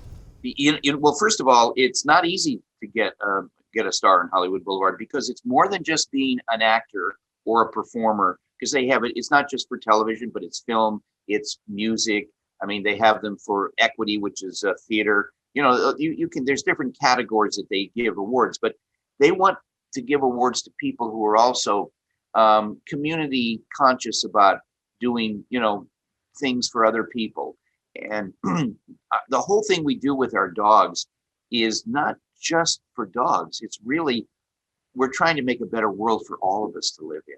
D: Well, first of all, it's not easy to get a star in Hollywood Boulevard because it's more than just being an actor or a performer. Because they have it, it's not just for television, but it's film, it's music. I mean, they have them for equity, which is theater. You can. There's different categories that they give awards, but they want to give awards to people who are also community conscious about doing, things for other people. And the whole thing we do with our dogs is not just for dogs. It's really, we're trying to make a better world for all of us to live in.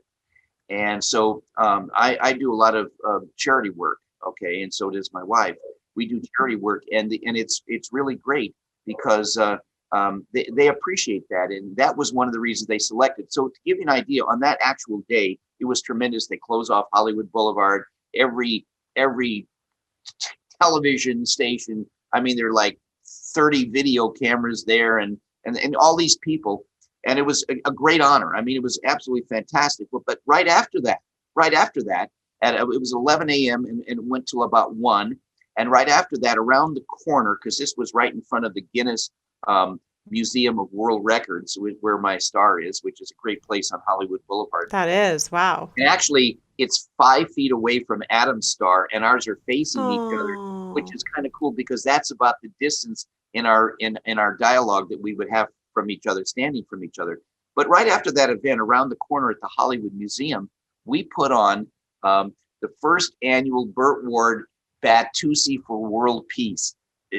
D: And so I do a lot of charity work. Okay. And so does my wife. We do charity work, and it's really great because they appreciate that. And that was one of the reasons they selected. So to give you an idea, on that actual day, it was tremendous. They close off Hollywood Boulevard, every television station. I mean, there are like 30 video cameras there and all these people. And it was a great honor. I mean, it was absolutely fantastic. But right after that, it was 11 a.m. and it went till about 1. And right after that, around the corner, because this was right in front of the Guinness Museum of World Records, where my star is, which is a great place on Hollywood Boulevard.
A: That is, wow.
D: And actually, it's 5 feet away from Adam's star, and ours are facing each other, which is kind of cool because that's about the distance in our dialogue that we would have from each other, standing from each other. But right after that event, around the corner at the Hollywood Museum, we put on the first annual Burt Ward Batusi for World Peace.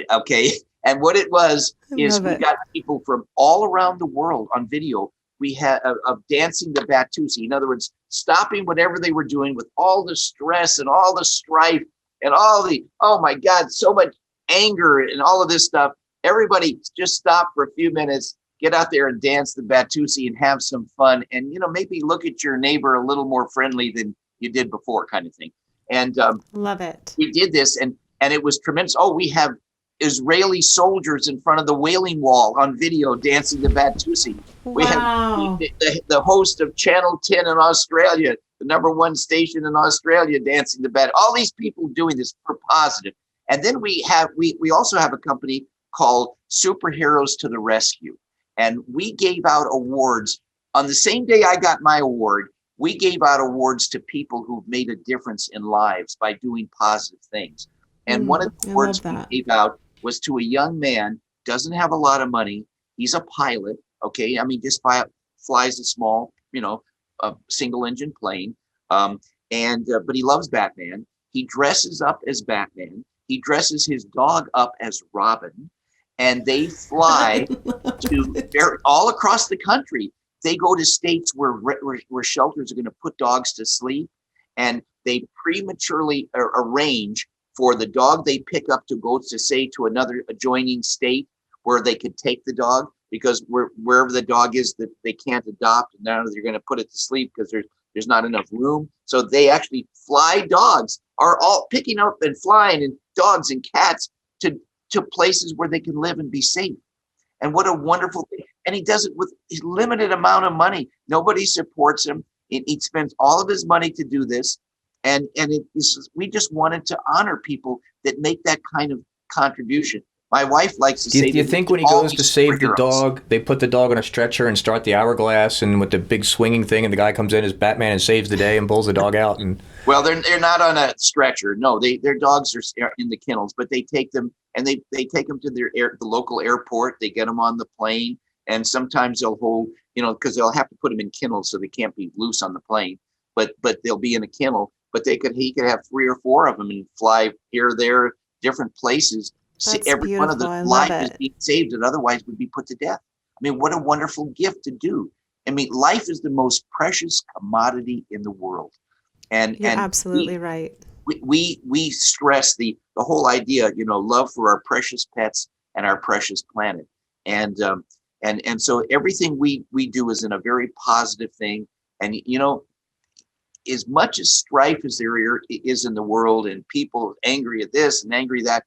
D: Okay. And what it was is we got people from all around the world on video. We had of dancing the Batusi. In other words, stopping whatever they were doing with all the stress and all the strife and all the, oh my God, so much anger and all of this stuff. Everybody just stop for a few minutes, get out there and dance the Batusi and have some fun. And, maybe look at your neighbor a little more friendly than you did before, kind of thing. And
A: love it.
D: We did this and it was tremendous. Oh, we have Israeli soldiers in front of the Wailing Wall on video dancing the Batusi. We have the host of Channel 10 in Australia, the #1 station in Australia, dancing the Bat. All these people doing this for positive. And then we also have a company called Superheroes to the Rescue. And we gave out awards on the same day I got my award. We gave out awards to people who've made a difference in lives by doing positive things. And one of the awards we gave out was to a young man, doesn't have a lot of money. He's a pilot. Okay. I mean, just flies a small, single engine plane. But he loves Batman. He dresses up as Batman. He dresses his dog up as Robin. And they fly all across the country. They go to states where shelters are going to put dogs to sleep, and they prematurely arrange for the dog they pick up to go to another adjoining state where they could take the dog, because wherever the dog is that they can't adopt, and now they're going to put it to sleep because there's not enough room. So they actually fly dogs, are all picking up and flying, and dogs and cats to places where they can live and be safe. And what a wonderful thing. And he does it with his limited amount of money. Nobody supports him. He spends all of his money to do this. And we just wanted to honor people that make that kind of contribution. My wife likes to say,
B: do you think when he goes to save the dog, they put the dog on a stretcher and start the hourglass and with the big swinging thing, and the guy comes in as Batman and saves the day and pulls the dog out? And
D: well, they're not on a stretcher. No, their dogs are in the kennels, but they take them and they take them to the local airport. They get them on the plane, and sometimes they'll hold, because they'll have to put them in kennels so they can't be loose on the plane. But they'll be in a kennel. But he could have 3 or 4 of them and fly here, there, different places.
A: That's
D: every
A: beautiful.
D: One of the
A: I
D: lives
A: love
D: is
A: it.
D: being saved and otherwise would be put to death. I mean, what a wonderful gift to do. I mean, life is the most precious commodity in the world. And
A: You're absolutely right.
D: We stress the whole idea, love for our precious pets and our precious planet. And so everything we do is in a very positive thing. And, as much as strife as there is in the world and people angry at this and angry that,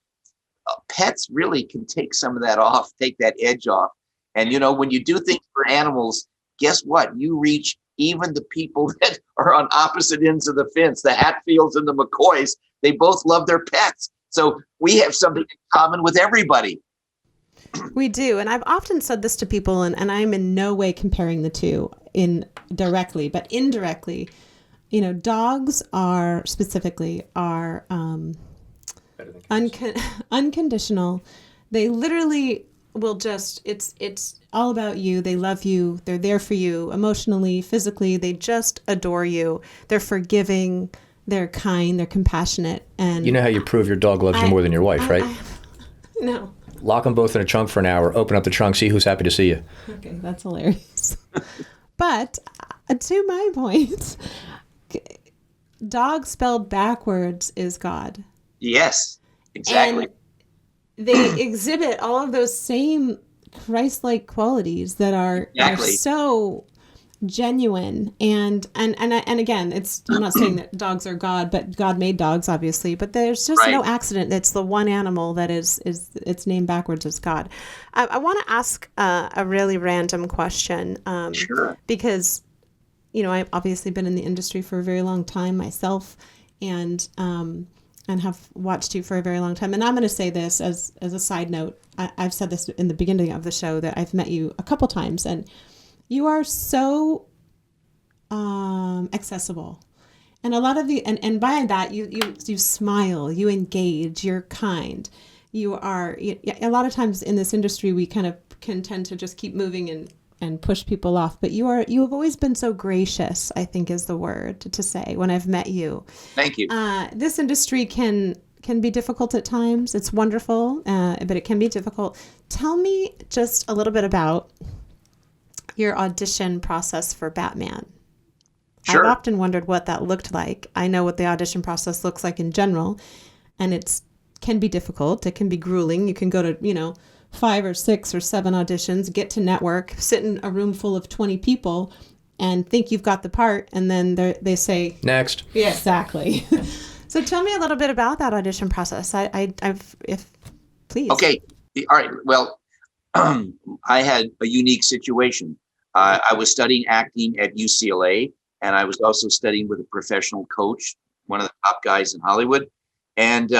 D: pets really can take some of that off, take that edge off. And, when you do things for animals, guess what? You reach even the people that are on opposite ends of the fence, the Hatfields and the McCoys. They both love their pets. So we have something in common with everybody.
C: We do. And I've often said this to people, and I'm in no way comparing the two directly, but indirectly. Dogs are
B: Better than cats.
C: unconditional. They literally will just, it's all about you. They love you. They're there for you emotionally, physically. They just adore you. They're forgiving. They're kind. They're compassionate. And
B: You know how you prove your dog loves you more than your wife, right?
C: No.
B: Lock them both in a trunk for an hour, open up the trunk, see who's happy to see you.
C: Okay, that's hilarious. But to my point, dog spelled backwards is God.
D: Yes, exactly.
C: And they exhibit all of those same Christ-like qualities that are so genuine. And again, I'm not saying that dogs are God, but God made dogs, obviously. But there's just no accident. It's the one animal that is its name backwards is God. I want to ask a really random question.
D: Sure.
C: Because, I've obviously been in the industry for a very long time myself, and have watched you for a very long time. And I'm going to say this as a side note. I've said this in the beginning of the show that I've met you a couple times, and you are so accessible. And a lot of and by that, you smile, you engage, you're kind. You are, a lot of times in this industry, we kind of can tend to just keep moving and push people off. But you have always been so gracious, I think is the word to say when I've met you.
D: Thank you.
C: This industry can be difficult at times. It's wonderful, but it can be difficult. Tell me just a little bit about your audition process for Batman.
D: Sure.
C: I've often wondered what that looked like. I know what the audition process looks like in general, and can be difficult. It can be grueling. You can go to, 5 or 6 or 7 auditions, get to network, sit in a room full of 20 people and think you've got the part. And then they say,
B: Next.
C: Yeah, exactly. So tell me a little bit about that audition process. Please.
D: Okay. All right. Well, I had a unique situation. I was studying acting at UCLA, and I was also studying with a professional coach, one of the top guys in Hollywood. And,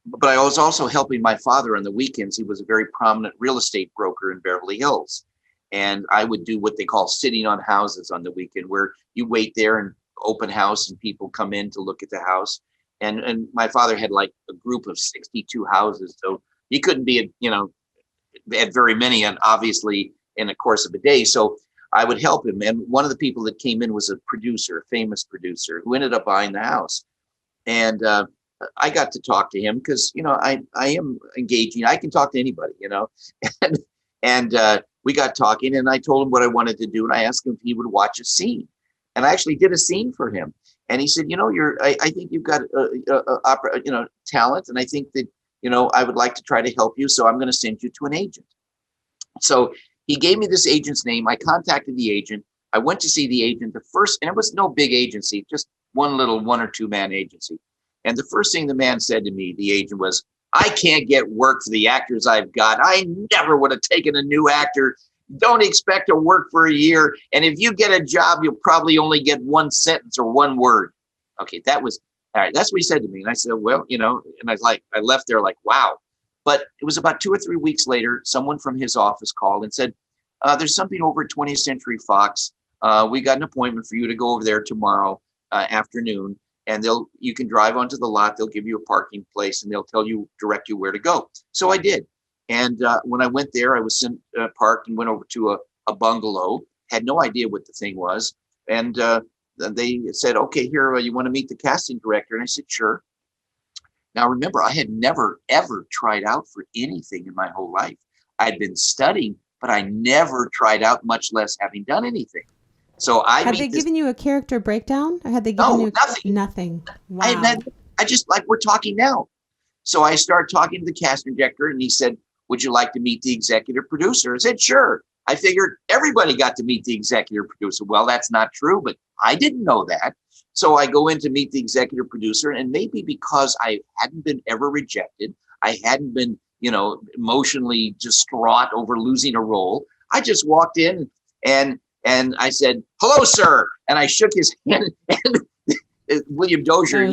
D: but I was also helping my father on the weekends. He was a very prominent real estate broker in Beverly Hills. And I would do what they call sitting on houses on the weekend, where you wait there and open house and people come in to look at the house. And my father had like a group of 62 houses. So he couldn't be, at very many, and obviously in the course of a day. So I would help him. And one of the people that came in was a producer, a famous producer, who ended up buying the house. And I got to talk to him because, I am engaging. I can talk to anybody, and we got talking, and I told him what I wanted to do. And I asked him if he would watch a scene. And I actually did a scene for him. And he said, I think you've got talent. And I think that, I would like to try to help you. So I'm going to send you to an agent. So he gave me this agent's name. I contacted the agent. I went to see the agent and it was no big agency, just one little 1 or 2 man agency. And the first thing the man said to me, the agent, was, I can't get work for the actors I've got. I never would have taken a new actor. Don't expect to work for a year. And if you get a job, you'll probably only get 1 sentence or 1 word. Okay, that was, all right, that's what he said to me. And I said, well, and I left there like, wow. But it was about 2 or 3 weeks later, someone from his office called and said, there's something over at 20th Century Fox. We got an appointment for you to go over there tomorrow afternoon. And you can drive onto the lot. They'll give you a parking place and they'll direct you where to go. So I did. And when I went there, I was parked and went over to a bungalow, had no idea what the thing was. And they said, okay, here, you want to meet the casting director? And I said, sure. Now, remember, I had never, ever tried out for anything in my whole life. I'd been studying, but I never tried out, much less having done anything. So
C: had they given you a character breakdown? Or had they given you
D: nothing?
C: Wow.
D: I just, like we're talking now. So I started talking to the casting director, and he said, would you like to meet the executive producer? I said, sure. I figured everybody got to meet the executive producer. Well, that's not true, but I didn't know that. So I go in to meet the executive producer, and maybe because I hadn't been ever rejected, I hadn't been, emotionally distraught over losing a role. I just walked in and I said, hello, sir. And I shook his hand, and William Dozier,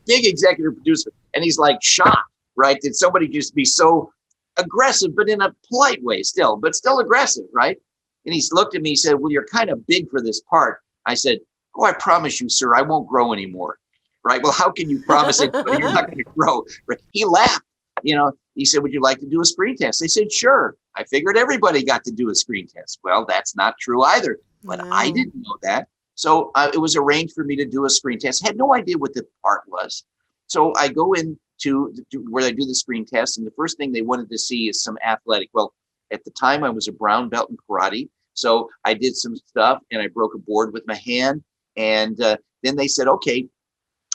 D: big executive producer. And he's like shocked, right? That somebody just be so aggressive, but in a polite way still, but still aggressive, right? And he looked at me, he said, well, you're kind of big for this part. I said, oh, I promise you, sir, I won't grow anymore. Right? Well, how can you promise it when you're not going to grow? Right? He laughed. He said, would you like to do a screen test? I said, sure. I figured everybody got to do a screen test. Well, that's not true either. But I didn't know that. So it was arranged for me to do a screen test. I had no idea what the part was. So I go in to where they do the screen test. And the first thing they wanted to see is some athletic. Well, at the time I was a brown belt in karate. So I did some stuff and I broke a board with my hand. And then they said, okay,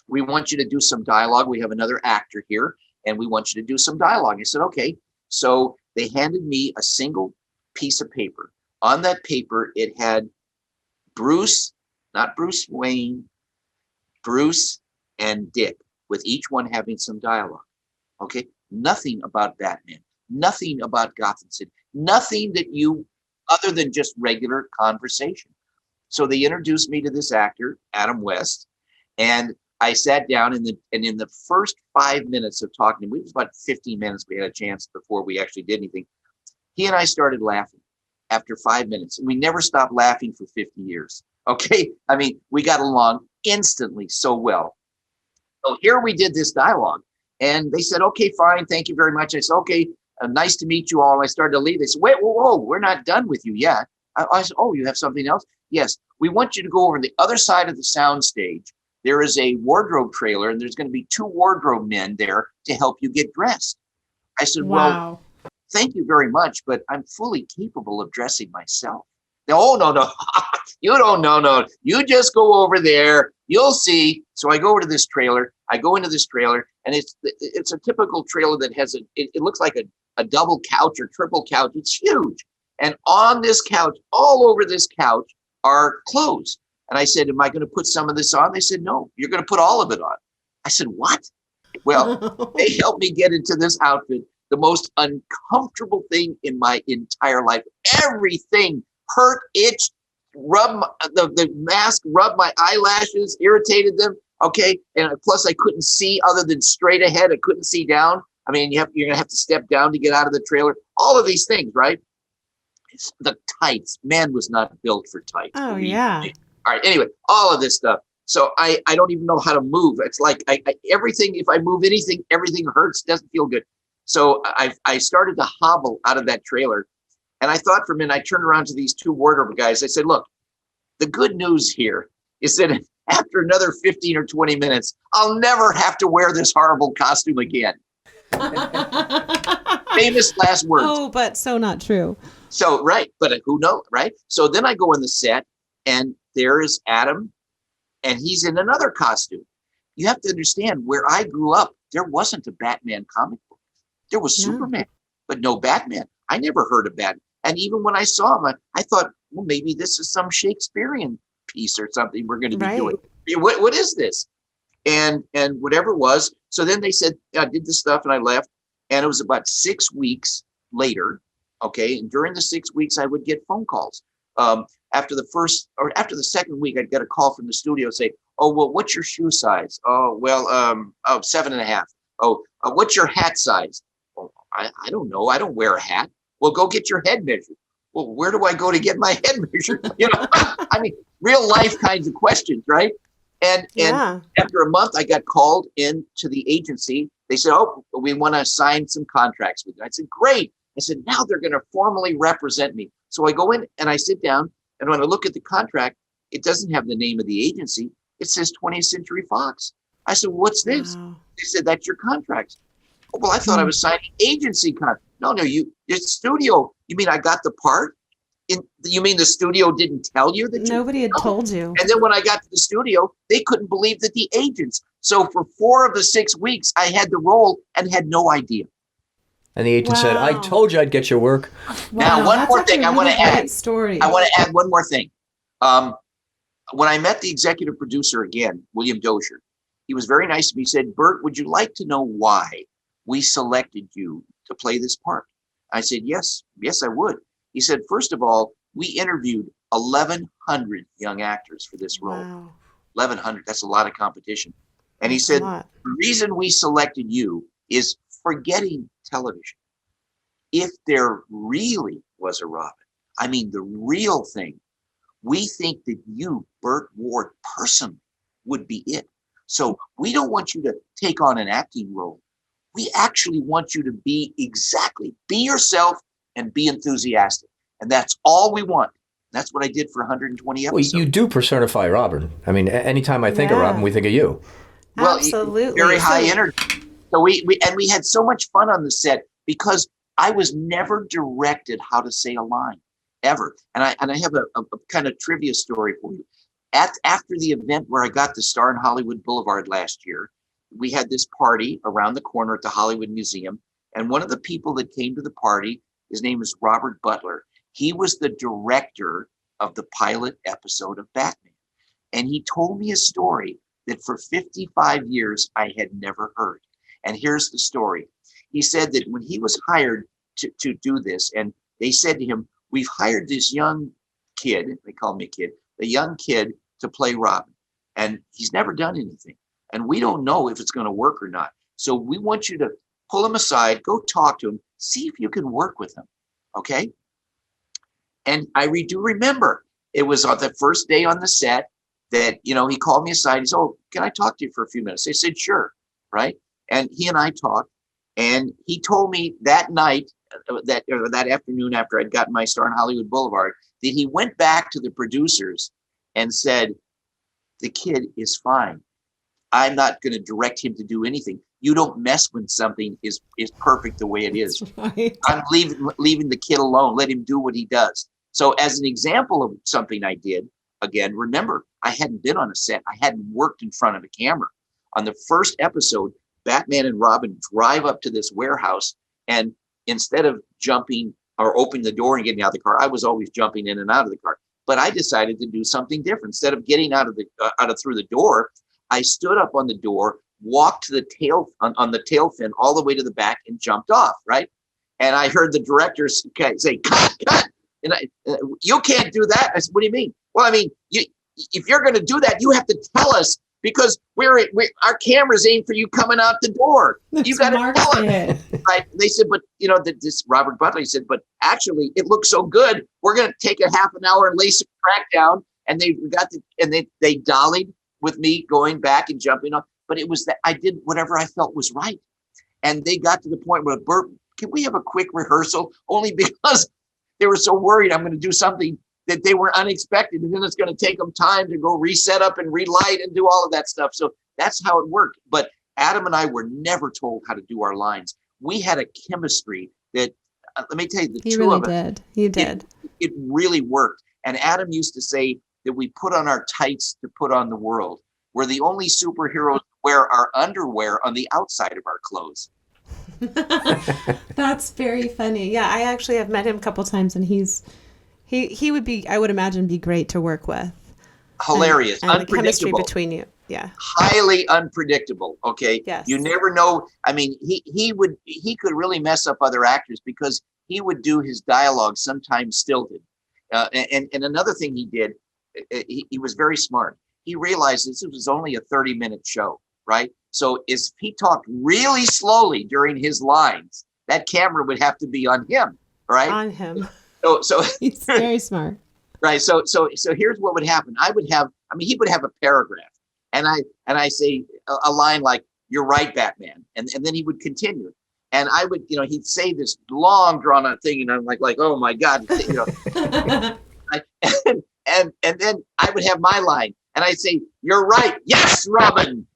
D: we want you to do some dialogue. We have another actor here and we want you to do some dialogue. I said, okay. So they handed me a single piece of paper. On that paper, it had Bruce, not Bruce Wayne, Bruce and Dick, with each one having some dialogue. Okay. Nothing about Batman, nothing about Gotham City, nothing that other than just regular conversation. So they introduced me to this actor, Adam West, and I sat down and in the first 5 minutes of talking to him, it was about 15 minutes we had a chance before we actually did anything. He and I started laughing after 5 minutes. And we never stopped laughing for 50 years. Okay. I mean, we got along instantly so well. So here we did this dialogue and they said, okay, fine. Thank you very much. I said, okay, nice to meet you all. And I started to leave. They said, wait, whoa, we're not done with you yet. I said, oh, you have something else? Yes. We want you to go over to the other side of the sound stage. There is a wardrobe trailer and there's going to be 2 wardrobe men there to help you get dressed. I said, well, thank you very much, but I'm fully capable of dressing myself. No, you don't know. No, you just go over there. You'll see. So I go over to this trailer. I go into this trailer and it's a typical trailer that has it looks like a double couch or triple couch. It's huge. And on this couch, all over this couch are clothes. And I said, am I going to put some of this on? They said, no, you're going to put all of it on. I said, what? Well, they helped me get into this outfit, the most uncomfortable thing in my entire life. Everything hurt, itched, rubbed the mask, rubbed my eyelashes, irritated them. Okay. And plus I couldn't see other than straight ahead. I couldn't see down. I mean, you're going to have to step down to get out of the trailer. All of these things, right? It's the tights. Man was not built for tights.
C: Oh, yeah.
D: Me. All right. Anyway, all of this stuff. So I don't even know how to move. It's like everything, if I move anything, everything hurts, doesn't feel good. So I started to hobble out of that trailer. And I thought for a minute, I turned around to these 2 wardrobe guys. I said, look, the good news here is that after another 15 or 20 minutes, I'll never have to wear this horrible costume again. Famous last words.
C: Oh, but so not true.
D: So, right. But who knows, right? So then I go in the set and there is Adam and he's in another costume. You have to understand where I grew up, there wasn't a Batman comic book. There was Superman, but no Batman. I never heard of Batman. And even when I saw him, I thought, well, maybe this is some Shakespearean piece or something we're going to be doing. What is this? And whatever it was. So then they said, I did this stuff and I left. And it was about 6 weeks later. Okay. And during the 6 weeks, I would get phone calls. After the second week, I'd get a call from the studio say, oh, well, what's your shoe size? Oh, well, 7.5. Oh, what's your hat size? Oh, I don't know. I don't wear a hat. Well, go get your head measured. Well, where do I go to get my head measured? I mean, real life kinds of questions, right? And after a month, I got called in to the agency. They said, oh, we want to sign some contracts with you. I said, great. I said, now they're going to formally represent me. So I go in and I sit down. And when I look at the contract, it doesn't have the name of the agency. It says 20th Century Fox. I said, what's this? Wow. They said, that's your contract. Oh, well, I thought I was signing agency contract. No, it's studio. You mean I got the part? You mean the studio didn't tell you that?
C: Nobody had told you.
D: And then when I got to the studio, they couldn't believe that the agents. So for 4 of the 6 weeks, I had the role and had no idea.
B: And the agent said, I told you I'd get your work.
D: Wow, now, one more thing I want to add.
C: Story.
D: I want to add one more thing. When I met the executive producer again, William Dozier, he was very nice to me. He said, Burt, would you like to know why we selected you to play this part? I said, yes, I would. He said, first of all, we interviewed 1,100 young actors for this role.
C: Wow.
D: 1,100, that's a lot of competition. And he said, the reason we selected you is forgetting television. if there really was a Robin, I mean, the real thing, we think that you, Burt Ward, person would be it. So we don't want you to take on an acting role. We actually want you to be yourself and be enthusiastic. And that's all we want. That's what I did for 120 episodes.
B: Well, you do personify Robin. I mean, anytime I think of Robin, we think of you.
D: Well,
A: absolutely.
D: Very high energy. So we had so much fun on the set because I was never directed how to say a line ever. And I have a kind of trivia story for you. After the event where I got the star in Hollywood Boulevard last year, we had this party around the corner at the Hollywood Museum. And one of the people that came to the party, his name is Robert Butler. He was the director of the pilot episode of Batman. And he told me a story that for 55 years I had never heard. And here's the story. He said that when he was hired to do this, and they said to him, we've hired this young kid, they call me a kid, a young kid to play Robin. And he's never done anything. And we don't know if it's going to work or not. So we want you to pull him aside, go talk to him, see if you can work with him. Okay? And I do remember it was on the first day on the set that, he called me aside. He said, oh, can I talk to you for a few minutes? I said, sure. Right. And he and I talked, and he told me that night, that afternoon after I'd gotten my star on Hollywood Boulevard, that he went back to the producers and said, the kid is fine. I'm not going to direct him to do anything. You don't mess when something is perfect the way it is.
C: Right.
D: I'm leaving the kid alone. Let him do what he does. So as an example of something I did, again, remember, I hadn't been on a set. I hadn't worked in front of a camera. On the first episode, Batman and Robin drive up to this warehouse, and instead of jumping or opening the door and getting out of the car, I was always jumping in and out of the car. But I decided to do something different. Instead of getting through the door, I stood up on the door, walked to the tail on the tail fin all the way to the back, and jumped off. Right, and I heard the director say, "Cut, cut!" And you can't do that. I said, "What do you mean?" Well, I mean, if you're going to do that, you have to tell us, because our cameras aimed for you coming out the door. You got to tell us, right? They said, but this Robert Butler, he said, but actually, it looks so good. We're going to take a half an hour and lay some track down, and they dollied with me going back and jumping off. But it was that I did whatever I felt was right, and they got to the point where, Burt, can we have a quick rehearsal? Only because they were so worried I'm going to do something that they were unexpected, and then it's going to take them time to go reset up and relight and do all of that stuff. So that's how it worked. But Adam and I were never told how to do our lines. We had a chemistry that, let me tell you, the two of us.
C: He did.
D: It really worked. And Adam used to say that we put on our tights to put on the world. We're the only superheroes who wear our underwear on the outside of our clothes.
C: That's very funny. Yeah, I actually have met him a couple times, and he would be, I would imagine, be great to work with.
D: Hilarious,
A: and
D: unpredictable.
A: the chemistry between you. Yeah.
D: Highly unpredictable. Okay.
A: Yes.
D: You never know. I mean, he could really mess up other actors because he would do his dialogue sometimes stilted. And another thing he did, he was very smart. He realized this was only a 30-minute show, right? So if he talked really slowly during his lines, that camera would have to be on him, right?
A: On him.
D: So
C: He's very smart.
D: Right. So here's what would happen. He would have a paragraph, and I say a line like, "You're right, Batman," and then he would continue, and I would, he'd say this long drawn out thing, and I'm like, oh my God, and then I would have my line, and I'd say, "You're right, yes, Robin."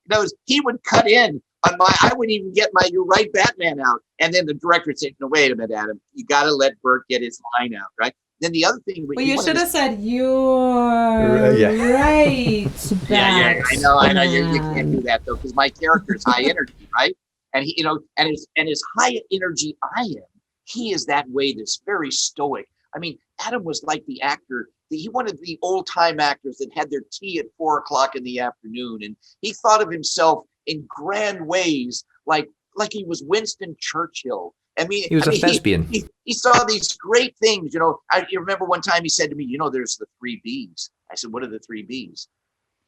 D: He would cut in on I wouldn't even get my "You're right, Batman" out, and then the director would say, "No, wait a minute, Adam, you got to let Burt get his line out, right?" Then the other thing,
C: well, you should have said, "You're right."
D: Yeah, I know. You can't do that though, because my character is high energy, right? And he, and as high energy I am, he is that way. That's very stoic. I mean, Adam was like the actor. He wanted the old time actors that had their tea at 4:00 in the afternoon, and he thought of himself in grand ways, like he was Winston Churchill. I mean,
B: he was a thespian.
D: He saw these great things. I remember one time he said to me, "There's the 3 Bs." I said, "What are the 3 Bs?"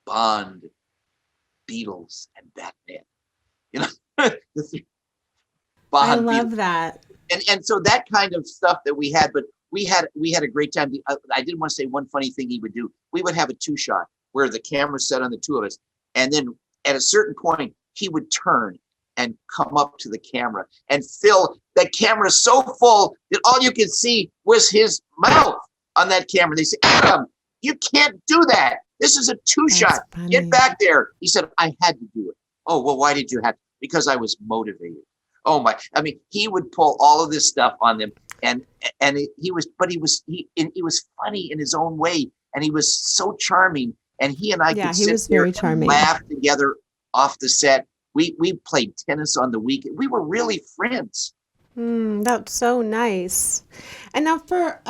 D: Bond, Beatles, and Batman.
A: I love that.
D: and so that kind of stuff that we had, but we had a great time. I did want to say one funny thing he would do. We would have a 2-shot where the camera set on the two of us, and then at a certain point he would turn and come up to the camera and fill that camera so full that all you could see was his mouth on that camera. They say, Adam, you can't do that. This is a 2-shot. Get back there. He said, I had to do it. Oh, well, why did you have to? Because I was motivated. Oh my, I mean, he would pull all of this stuff on them, and he was funny in his own way, and he was so charming, and he and I could sit there and laugh together off the set. We played tennis on the weekend. We were really friends.
A: That's so nice. And now for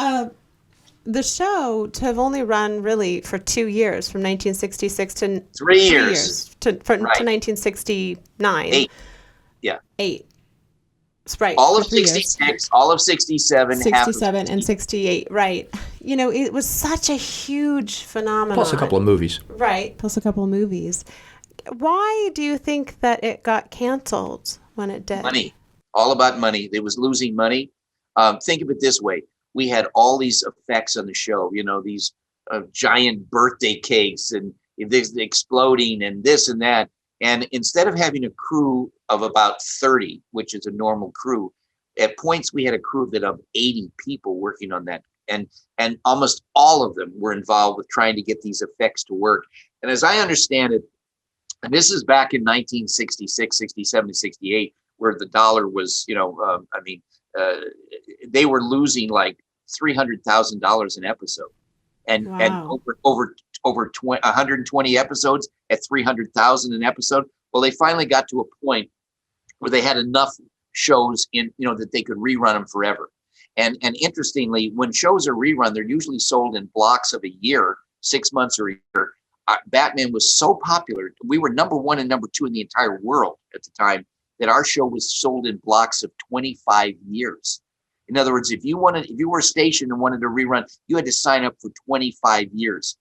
A: the show to have only run really for 2 years, from 1966 to
D: 3 years,
A: to 1969.
D: 8. Yeah.
A: 8. Right.
D: All of 66, all of 67,
A: 67 and 68. Right. You know, it was such a huge phenomenon.
B: Plus a couple of movies.
A: Right. Plus a couple of movies. Why do you think that it got canceled when it did?
D: Money. All about money. They was losing money. Think of it this way. We had all these effects on the show, you know, these giant birthday cakes and this exploding and this and that. And instead of having a crew of about 30, which is a normal crew, at points we had a crew of 80 people working on that. And almost all of them were involved with trying to get these effects to work. And as I understand it, and this is back in 1966, 67, 68, where the dollar was, you know, they were losing like $300,000 an episode, and over 120 episodes at $300,000 an episode. Well, they finally got to a point where they had enough shows in, you know, that they could rerun them forever. And interestingly, when shows are rerun, they're usually sold in blocks of a year, 6 months or a year. Batman was so popular. We were number 1 and number 2 in the entire world at the time, that our show was sold in blocks of 25 years. In other words, if you were a station and wanted to rerun, you had to sign up for 25 years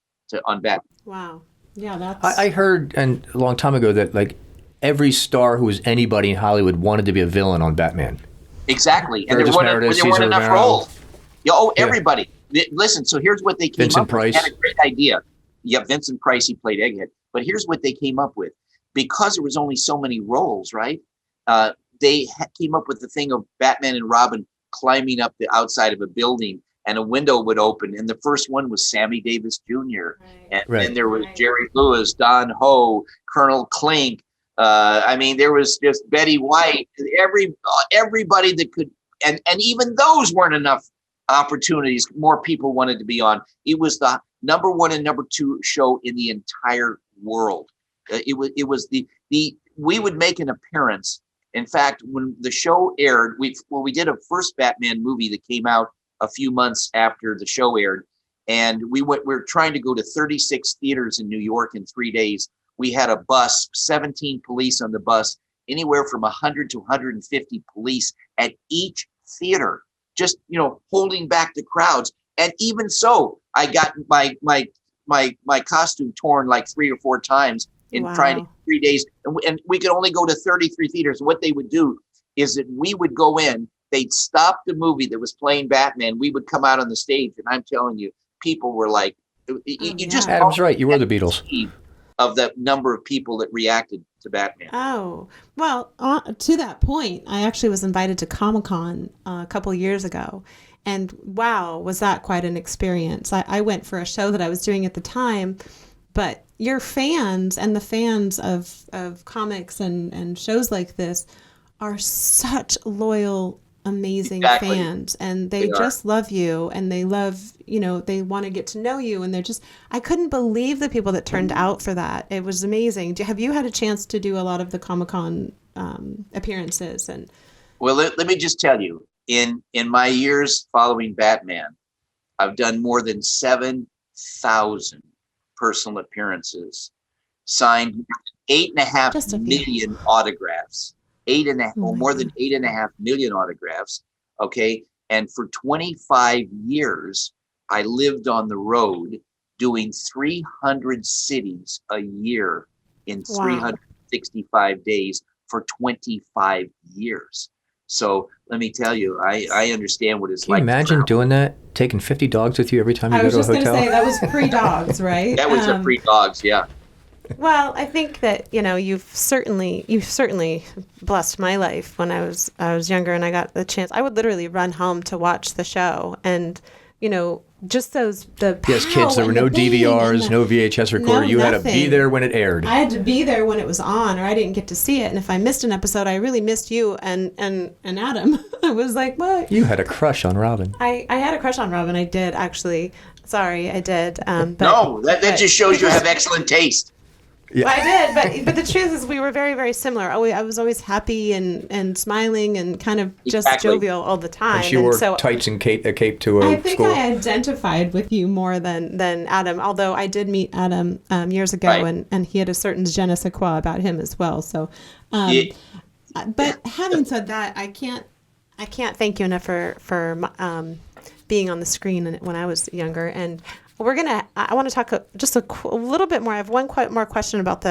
D: on Batman.
A: Wow. Yeah, that's...
B: I heard a long time ago that like every star who was anybody in Hollywood wanted to be a villain on Batman.
D: Exactly. And there weren't enough roles. Everybody. Listen, so here's what they came up with. They had a great idea. Yeah, Vincent Price, he played Egghead. But here's what they came up with. Because there was only so many roles, right? They came up with the thing of Batman and Robin climbing up the outside of a building, and a window would open. And the first one was Sammy Davis Jr. And then there was Jerry Lewis, Don Ho, Colonel Klink. There was just Betty White, everybody that could, and even those weren't enough opportunities. More people wanted to be on. It was the number 1 and number 2 show in the entire world. It was we would make an appearance. In fact, when the show aired, we did a first Batman movie that came out a few months after the show aired, and we were trying to go to 36 theaters in New York in 3 days. We had a bus, 17 police on the bus, anywhere from 100 to 150 police at each theater, just, you know, holding back the crowds. And even so, I got my costume torn like 3 or 4 times in trying to 3 days, and we could only go to 33 theaters. What they would do is that we would go in, they'd stop the movie that was playing Batman, we would come out on the stage, and I'm telling you, people were like, just
B: Adam's right, you were the Beatles.
D: Of the number of people that reacted to Batman.
A: Oh, well, to that point, I actually was invited to Comic-Con a couple of years ago, and wow, was that quite an experience. I went for a show that I was doing at the time, but your fans and the fans of comics and shows like this are such loyal, amazing fans, and they just love you, and they love, you know, they want to get to know you, and they're just, I couldn't believe the people that turned out for that. It was amazing. Have you had a chance to do a lot of the Comic-Con appearances? And
D: well, let me just tell you, in my years following Batman, I've done more than 7,000 personal appearances, signed 8.5 million autographs, more than 8.5 million autographs. Okay. And for 25 years, I lived on the road doing 300 cities a year in 365 days for 25 years. So let me tell you, I understand what it's
B: Can you
D: like.
B: imagine doing that? Taking 50 dogs with you every time you go to a hotel?
C: I was just going to say, that was pre-dogs, right?
D: That was a pre-dogs, yeah.
A: Well, I think that, you've certainly blessed my life. When I was younger and I got the chance, I would literally run home to watch the show, and just the
B: Yes, kids, there were no DVRs, no VHS recorder. You had to be there when it aired.
C: I had to be there when it was on, or I didn't get to see it. And if I missed an episode, I really missed you and Adam. I was like, what?
B: You had a crush on Robin.
A: I had a crush on Robin. I did, actually. Sorry, I did.
D: No, that just shows you have excellent taste.
B: Yeah.
A: I did, but the truth is we were very, very similar. I was always happy and smiling and kind of just jovial all the time.
B: And she wore tights and a cape to
C: I think
B: school.
C: I identified with you more than
A: Adam, although I did meet Adam years ago,
D: Right.
A: and he had a certain je ne sais quoi about him as well. So,
C: but having said that, I can't
A: thank you enough for being on the screen when I was younger. And I want to talk just a little bit more. I have one more question about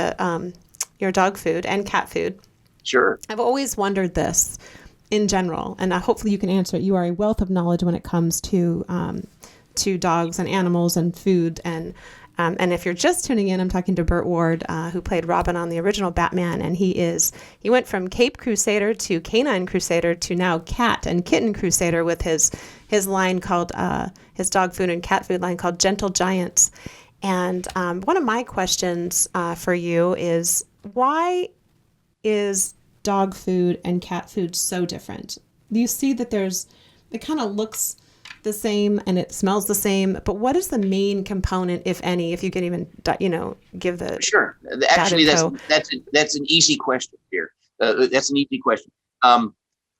A: your dog food and cat food.
D: Sure.
A: I've always wondered this in general, and hopefully you can answer it. You are a wealth of knowledge when it comes to dogs and animals and food. And if you're just tuning in, I'm talking to Burt Ward, who played Robin on the original Batman, and he went from Cape Crusader to Canine Crusader to now Cat and Kitten Crusader with his line called his dog food and cat food line called Gentle Giants. And one of my questions for you is, why is dog food and cat food so different? You see that it kind of looks the same and it smells the same, but what is the main component, if any, if you can even give the
D: Sure. Actually, that's an easy question here. That's an easy question.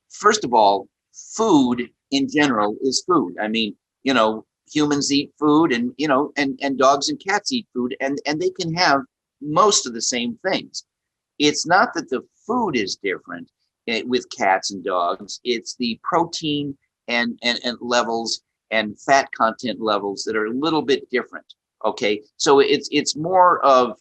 D: First of all, food in general is food. I mean, humans eat food, and and dogs and cats eat food, and they can have most of the same things. It's not that the food is different with cats and dogs. It's the protein and levels and fat content levels that are a little bit different. Okay, so it's more of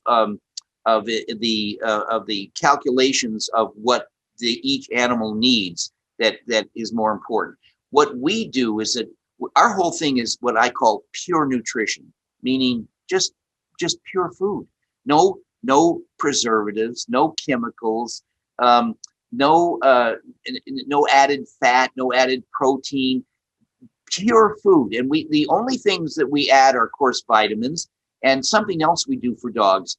D: the calculations of what each animal needs that is more important. What we do is that our whole thing is what I call pure nutrition, meaning just pure food. No preservatives, no chemicals, no added fat, no added protein, pure food. And the only things that we add are, of course, vitamins and something else we do for dogs.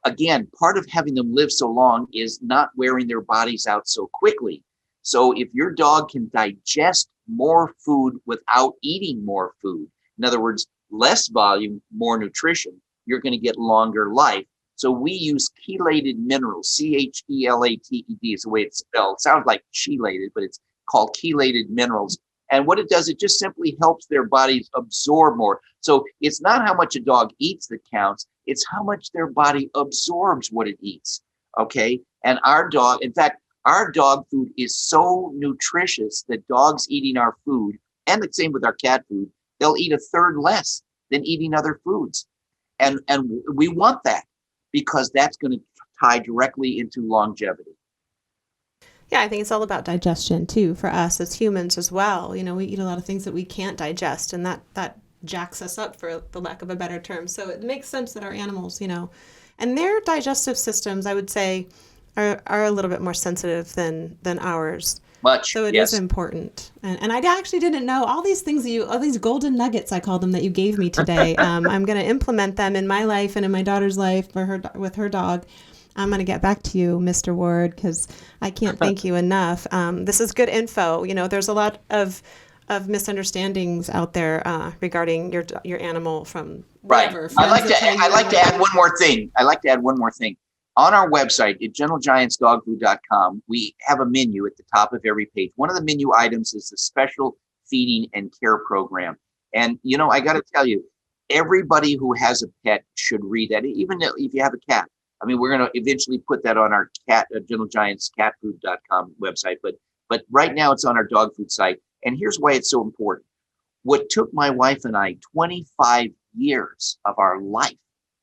D: Again, part of having them live so long is not wearing their bodies out so quickly. So if your dog can digest more food without eating more food, in other words, less volume, more nutrition, you're going to get longer life. So we use chelated minerals, CHELATED is the way it's spelled. It sounds like chelated, but it's called chelated minerals. And what it does, it just simply helps their bodies absorb more. So it's not how much a dog eats that counts, it's how much their body absorbs what it eats. Okay. And our dog food is so nutritious that dogs eating our food, and the same with our cat food, they'll eat a third less than eating other foods. And we want that because that's going to tie directly into longevity.
A: Yeah, I think it's all about digestion too for us as humans as well. We eat a lot of things that we can't digest, and that jacks us up, for the lack of a better term. So it makes sense that our animals, and their digestive systems, I would say, are a little bit more sensitive than ours.
D: Much.
A: So it is important. And I actually didn't know all these things all these golden nuggets, I call them, that you gave me today. I'm going to implement them in my life and in my daughter's life with her dog. I'm going to get back to you, Mr. Ward, because I can't thank you enough. This is good info. There's a lot of misunderstandings out there regarding your animal from whatever.
D: Right. I'd like to add one more thing. On our website at gentlegiantsdogfood.com, we have a menu at the top of every page. One of the menu items is the special feeding and care program. And, I got to tell you, everybody who has a pet should read that, even if you have a cat. I mean, we're going to eventually put that on our gentlegiantscatfood.com website, but right now it's on our dog food site. And here's why it's so important. What took my wife and I 25 years of our life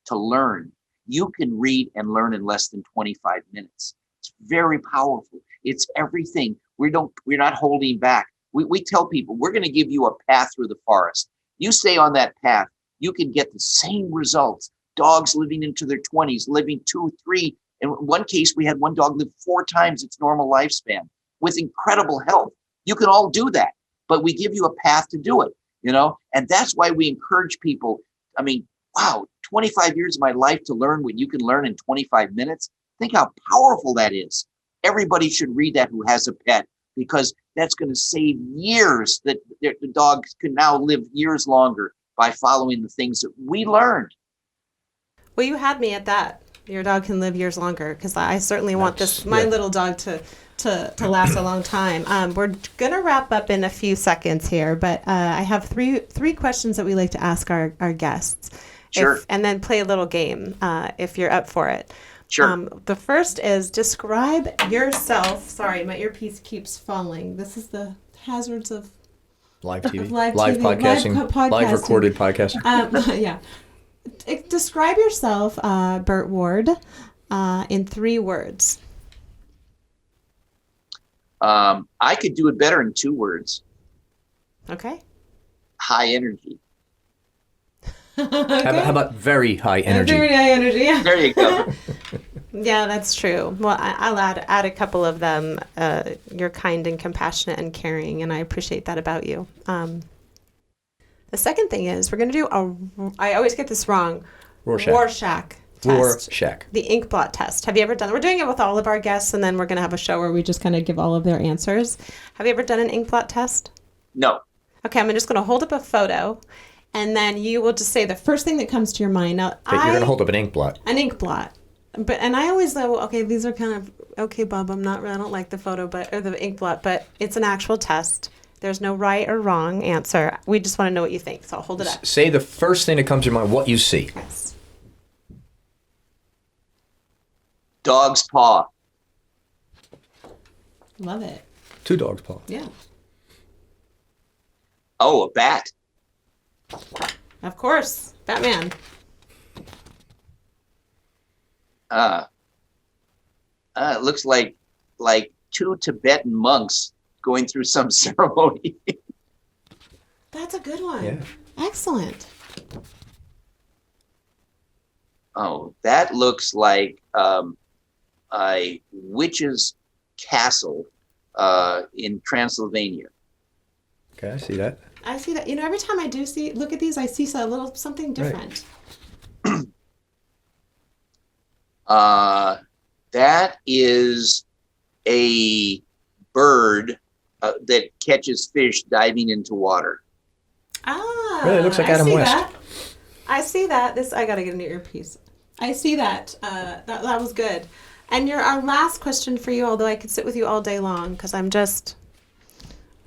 D: to learn, you can read and learn in less than 25 minutes. It's very powerful. It's everything. We're not holding back. We tell people we're going to give you a path through the forest. You stay on that path, you can get the same results. Dogs living into their 20s, living 2, 3. In one case, we had one dog live 4 times its normal lifespan with incredible health. You can all do that, but we give you a path to do it, and that's why we encourage people. I mean, wow, 25 years of my life to learn what you can learn in 25 minutes. Think how powerful that is. Everybody should read that who has a pet, because that's going to save years, that the dogs can now live years longer by following the things that we learned.
A: Well, you had me at that. Your dog can live years longer, because I certainly want my little dog to last a long time. We're going to wrap up in a few seconds here, but I have three questions that we like to ask our guests.
D: Sure.
A: And then play a little game if you're up for it.
D: Sure.
A: The first is describe yourself. Sorry, my earpiece keeps falling. This is the hazards of
B: live TV,
A: live
B: podcasting, live recorded podcasting.
A: Yeah. Describe yourself, Burt Ward, in 3 words.
D: I could do it better in 2 words.
A: Okay.
D: High energy.
A: Okay.
B: How about very high energy?
A: Very high energy, yeah.
D: There you go.
A: Yeah, that's true. Well, I'll add a couple of them. You're kind and compassionate and caring, and I appreciate that about you. The second thing is we're going to do I always get this wrong, Rorschach test.
B: Rorschach.
A: The ink blot test. Have you ever done it? We're doing it with all of our guests, and then we're going to have a show where we just kind of give all of their answers. Have you ever done an ink blot test?
D: No.
A: Okay, I'm just going to hold up a photo, and then you will just say the first thing that comes to your mind. Now,
B: You're going to hold up an ink blot.
A: An ink blot. And I always know, okay, these are kind of, okay, Bob, I don't like the photo, or the ink blot, but it's an actual test. There's no right or wrong answer. We just want to know what you think, so I'll hold it up.
B: Say the first thing that comes to your mind, what you see.
A: Yes.
D: Dog's paw.
A: Love it.
B: 2 dogs' paw.
A: Yeah.
D: Oh, a bat.
A: Of course. Batman.
D: It looks like 2 Tibetan monks going through some ceremony.
A: That's a good one.
B: Yeah.
A: Excellent.
D: Oh, that looks like a witch's castle in Transylvania.
B: Okay, I see that.
A: I see that. Every time I do look at these, I see something different.
D: Right. That is a bird that catches fish diving into water.
A: Ah.
B: Really, it looks like Adam West.
A: That. I see that. I got to get an earpiece. I see that. That was good. And our last question for you, although I could sit with you all day long because I'm just...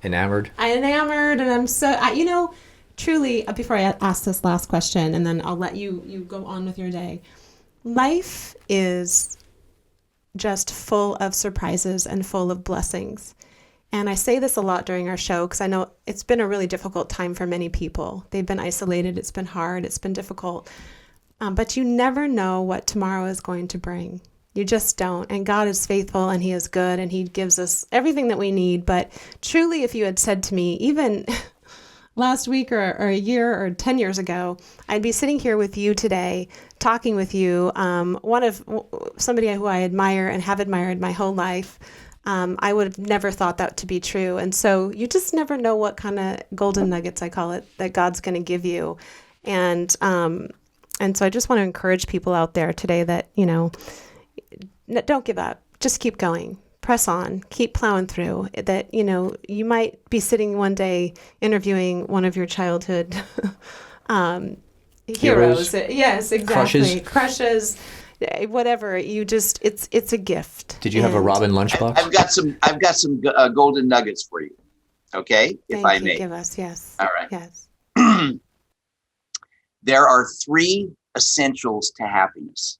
B: Enamored.
A: I'm enamored, and I'm so... truly, before I ask this last question, and then I'll let you go on with your day. Life is just full of surprises and full of blessings. And I say this a lot during our show because I know it's been a really difficult time for many people. They've been isolated. It's been hard. It's been difficult. But you never know what tomorrow is going to bring. You just don't. And God is faithful, and He is good, and He gives us everything that we need. But truly, if you had said to me, even last week or a year or 10 years ago, I'd be sitting here with you today, talking with you, somebody who I admire and have admired my whole life. I would have never thought that to be true. And so you just never know what kind of golden nuggets, I call it, that God's going to give you. And so I just want to encourage people out there today that, don't give up. Just keep going. Press on. Keep plowing through. That, you might be sitting one day interviewing one of your childhood heroes. Yes, exactly. Crushes. Whatever. It's a gift.
B: Did you have a Robin lunchbox?
D: I've got some golden nuggets for you. Okay, if I may.
A: Give us, yes.
D: All right.
A: Yes.
D: There are 3 essentials to happiness: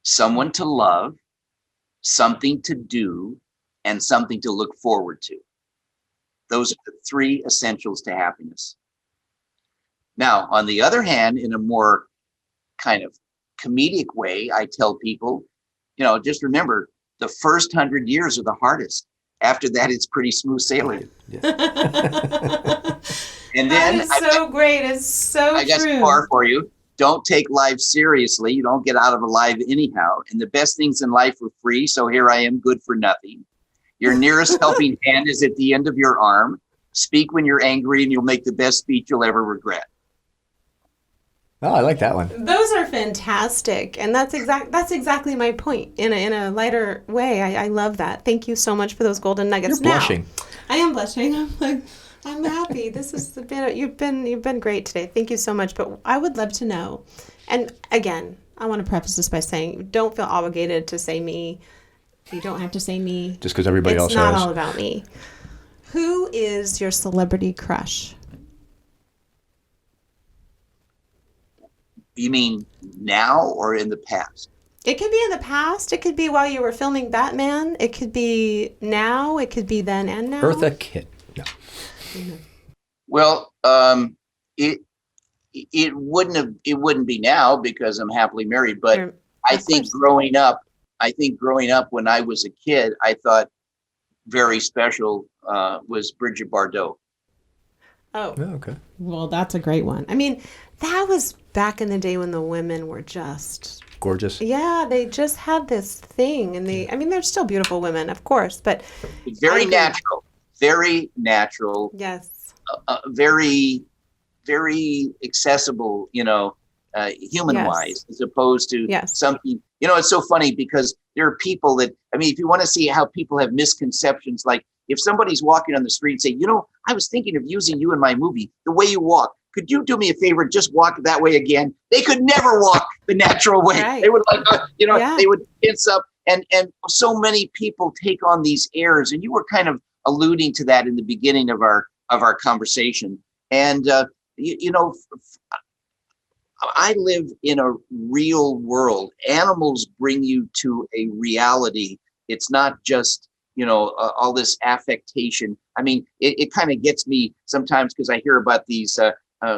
D: someone to love, something to do, and something to look forward to. Those are the 3 essentials to happiness. Now, on the other hand, in a more kind of comedic way, I tell people, just remember, the first 100 years are the hardest. After that, it's pretty smooth sailing.
B: Yeah.
D: And
A: That
D: then
A: is so great. It's so
D: I got
A: true.
D: some more for you. Don't take life seriously. You don't get out of alive anyhow. And the best things in life are free. So here I am, good for nothing. Your nearest helping hand is at the end of your arm. Speak when you're angry, and you'll make the best speech you'll ever regret.
B: Oh, I like that one.
A: Those are fantastic, and that's exactly my point. In a lighter way, I love that. Thank you so much for those golden nuggets.
B: You're blushing.
A: Now, I am blushing. I'm like, I'm happy. This has been you've been great today. Thank you so much. But I would love to know, and again, I want to preface this by saying, don't feel obligated to say me. You don't have to say me.
B: Just because everybody else
A: It's not
B: has.
A: all about me. Who is your celebrity crush?
D: You mean now or in the past?
A: It could be in the past. It could be while you were filming Batman. It could be now. It could be then and now.
B: Eartha Kitt. No.
D: Well, it wouldn't be now because I'm happily married. But
A: Of
D: I think
A: course.
D: growing up when I was a kid, I thought very special was Bridget Bardot.
A: Oh,
B: Oh, okay.
C: Well, that's a great one.
A: I mean, that was back in the day when the women were just,
B: Gorgeous.
A: yeah, they just had this thing. And they're still beautiful women, of course. But
D: Very
A: I agree.
D: natural,
A: yes.
D: very, very accessible, human-wise, as opposed to
A: Yes.
D: something. It's so funny because there are people that, if you want to see how people have misconceptions, like if somebody's walking on the street and say, I was thinking of using you in my movie, the way you walk, could you do me a favor, just walk that way again? They could never walk the natural way.
A: Right.
D: They would
A: Yeah.
D: they would tense up, and so many people take on these airs, and you were kind of alluding to that in the beginning of our conversation. And I live in a real world. Animals bring you to a reality. It's not just, all this affectation. It kind of gets me sometimes because I hear about these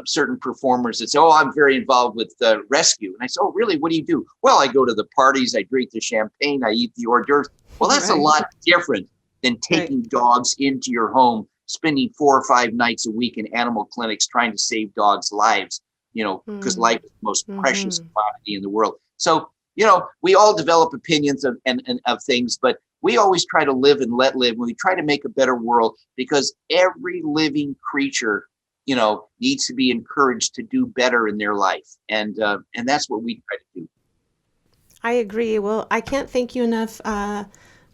D: certain performers that say, oh, I'm very involved with rescue. And I say, oh, really? What do you do? Well, I go to the parties, I drink the champagne, I eat the hors d'oeuvres. Well, that's a
A: Right.
D: lot different than taking dogs into your home, spending 4 or 5 nights a week in animal clinics trying to save dogs' lives, because life is the most precious commodity in the world. So, we all develop opinions of things, but we always try to live and let live. We try to make a better world because every living creature, needs to be encouraged to do better in their life. And that's what we try to do.
A: I agree. Well, I can't thank you enough,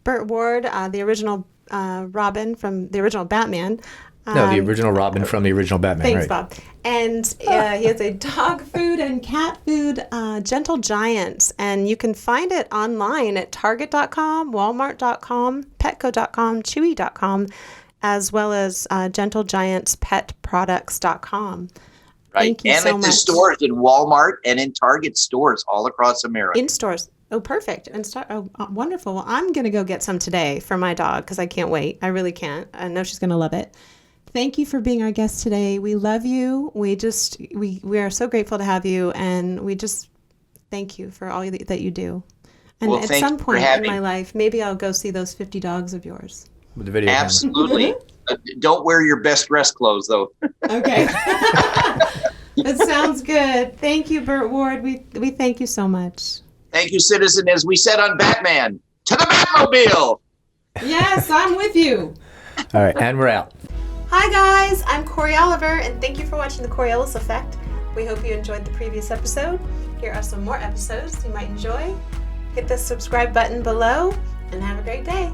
A: Burt Ward, the original Robin from the original Batman.
B: No, the original Robin from the original Batman.
A: Thanks,
B: right.
A: Bob. And he has a dog food and cat food, Gentle Giant. And you can find it online at Target.com, Walmart.com, Petco.com, Chewy.com, as well as GentleGiantsPetProducts.com.
D: Right.
A: Thank you
D: and
A: so
D: at
A: much.
D: the stores in Walmart and in Target stores all across America.
A: In stores. Oh, perfect. Wonderful. Well, I'm going to go get some today for my dog because I can't wait. I really can't. I know she's going to love it. Thank you for being our guest today. We love you. We are so grateful to have you, and we just thank you for all that you do. And
D: Well,
A: at
D: thank
A: some
D: you for
A: point in
D: having
A: my life, maybe I'll go see those 50 dogs of yours.
B: With the video camera.
D: Absolutely. Don't wear your best dress clothes, though.
A: Okay. That sounds good. Thank you, Burt Ward. We thank you so much.
D: Thank you, citizen. As we said on Batman, to the Batmobile.
A: Yes, I'm with you.
B: All right, and we're out.
A: Hi guys, I'm Cory Oliver, and thank you for watching the Coriolis Effect. We hope you enjoyed the previous episode. Here are some more episodes you might enjoy. Hit the subscribe button below, and have a great day.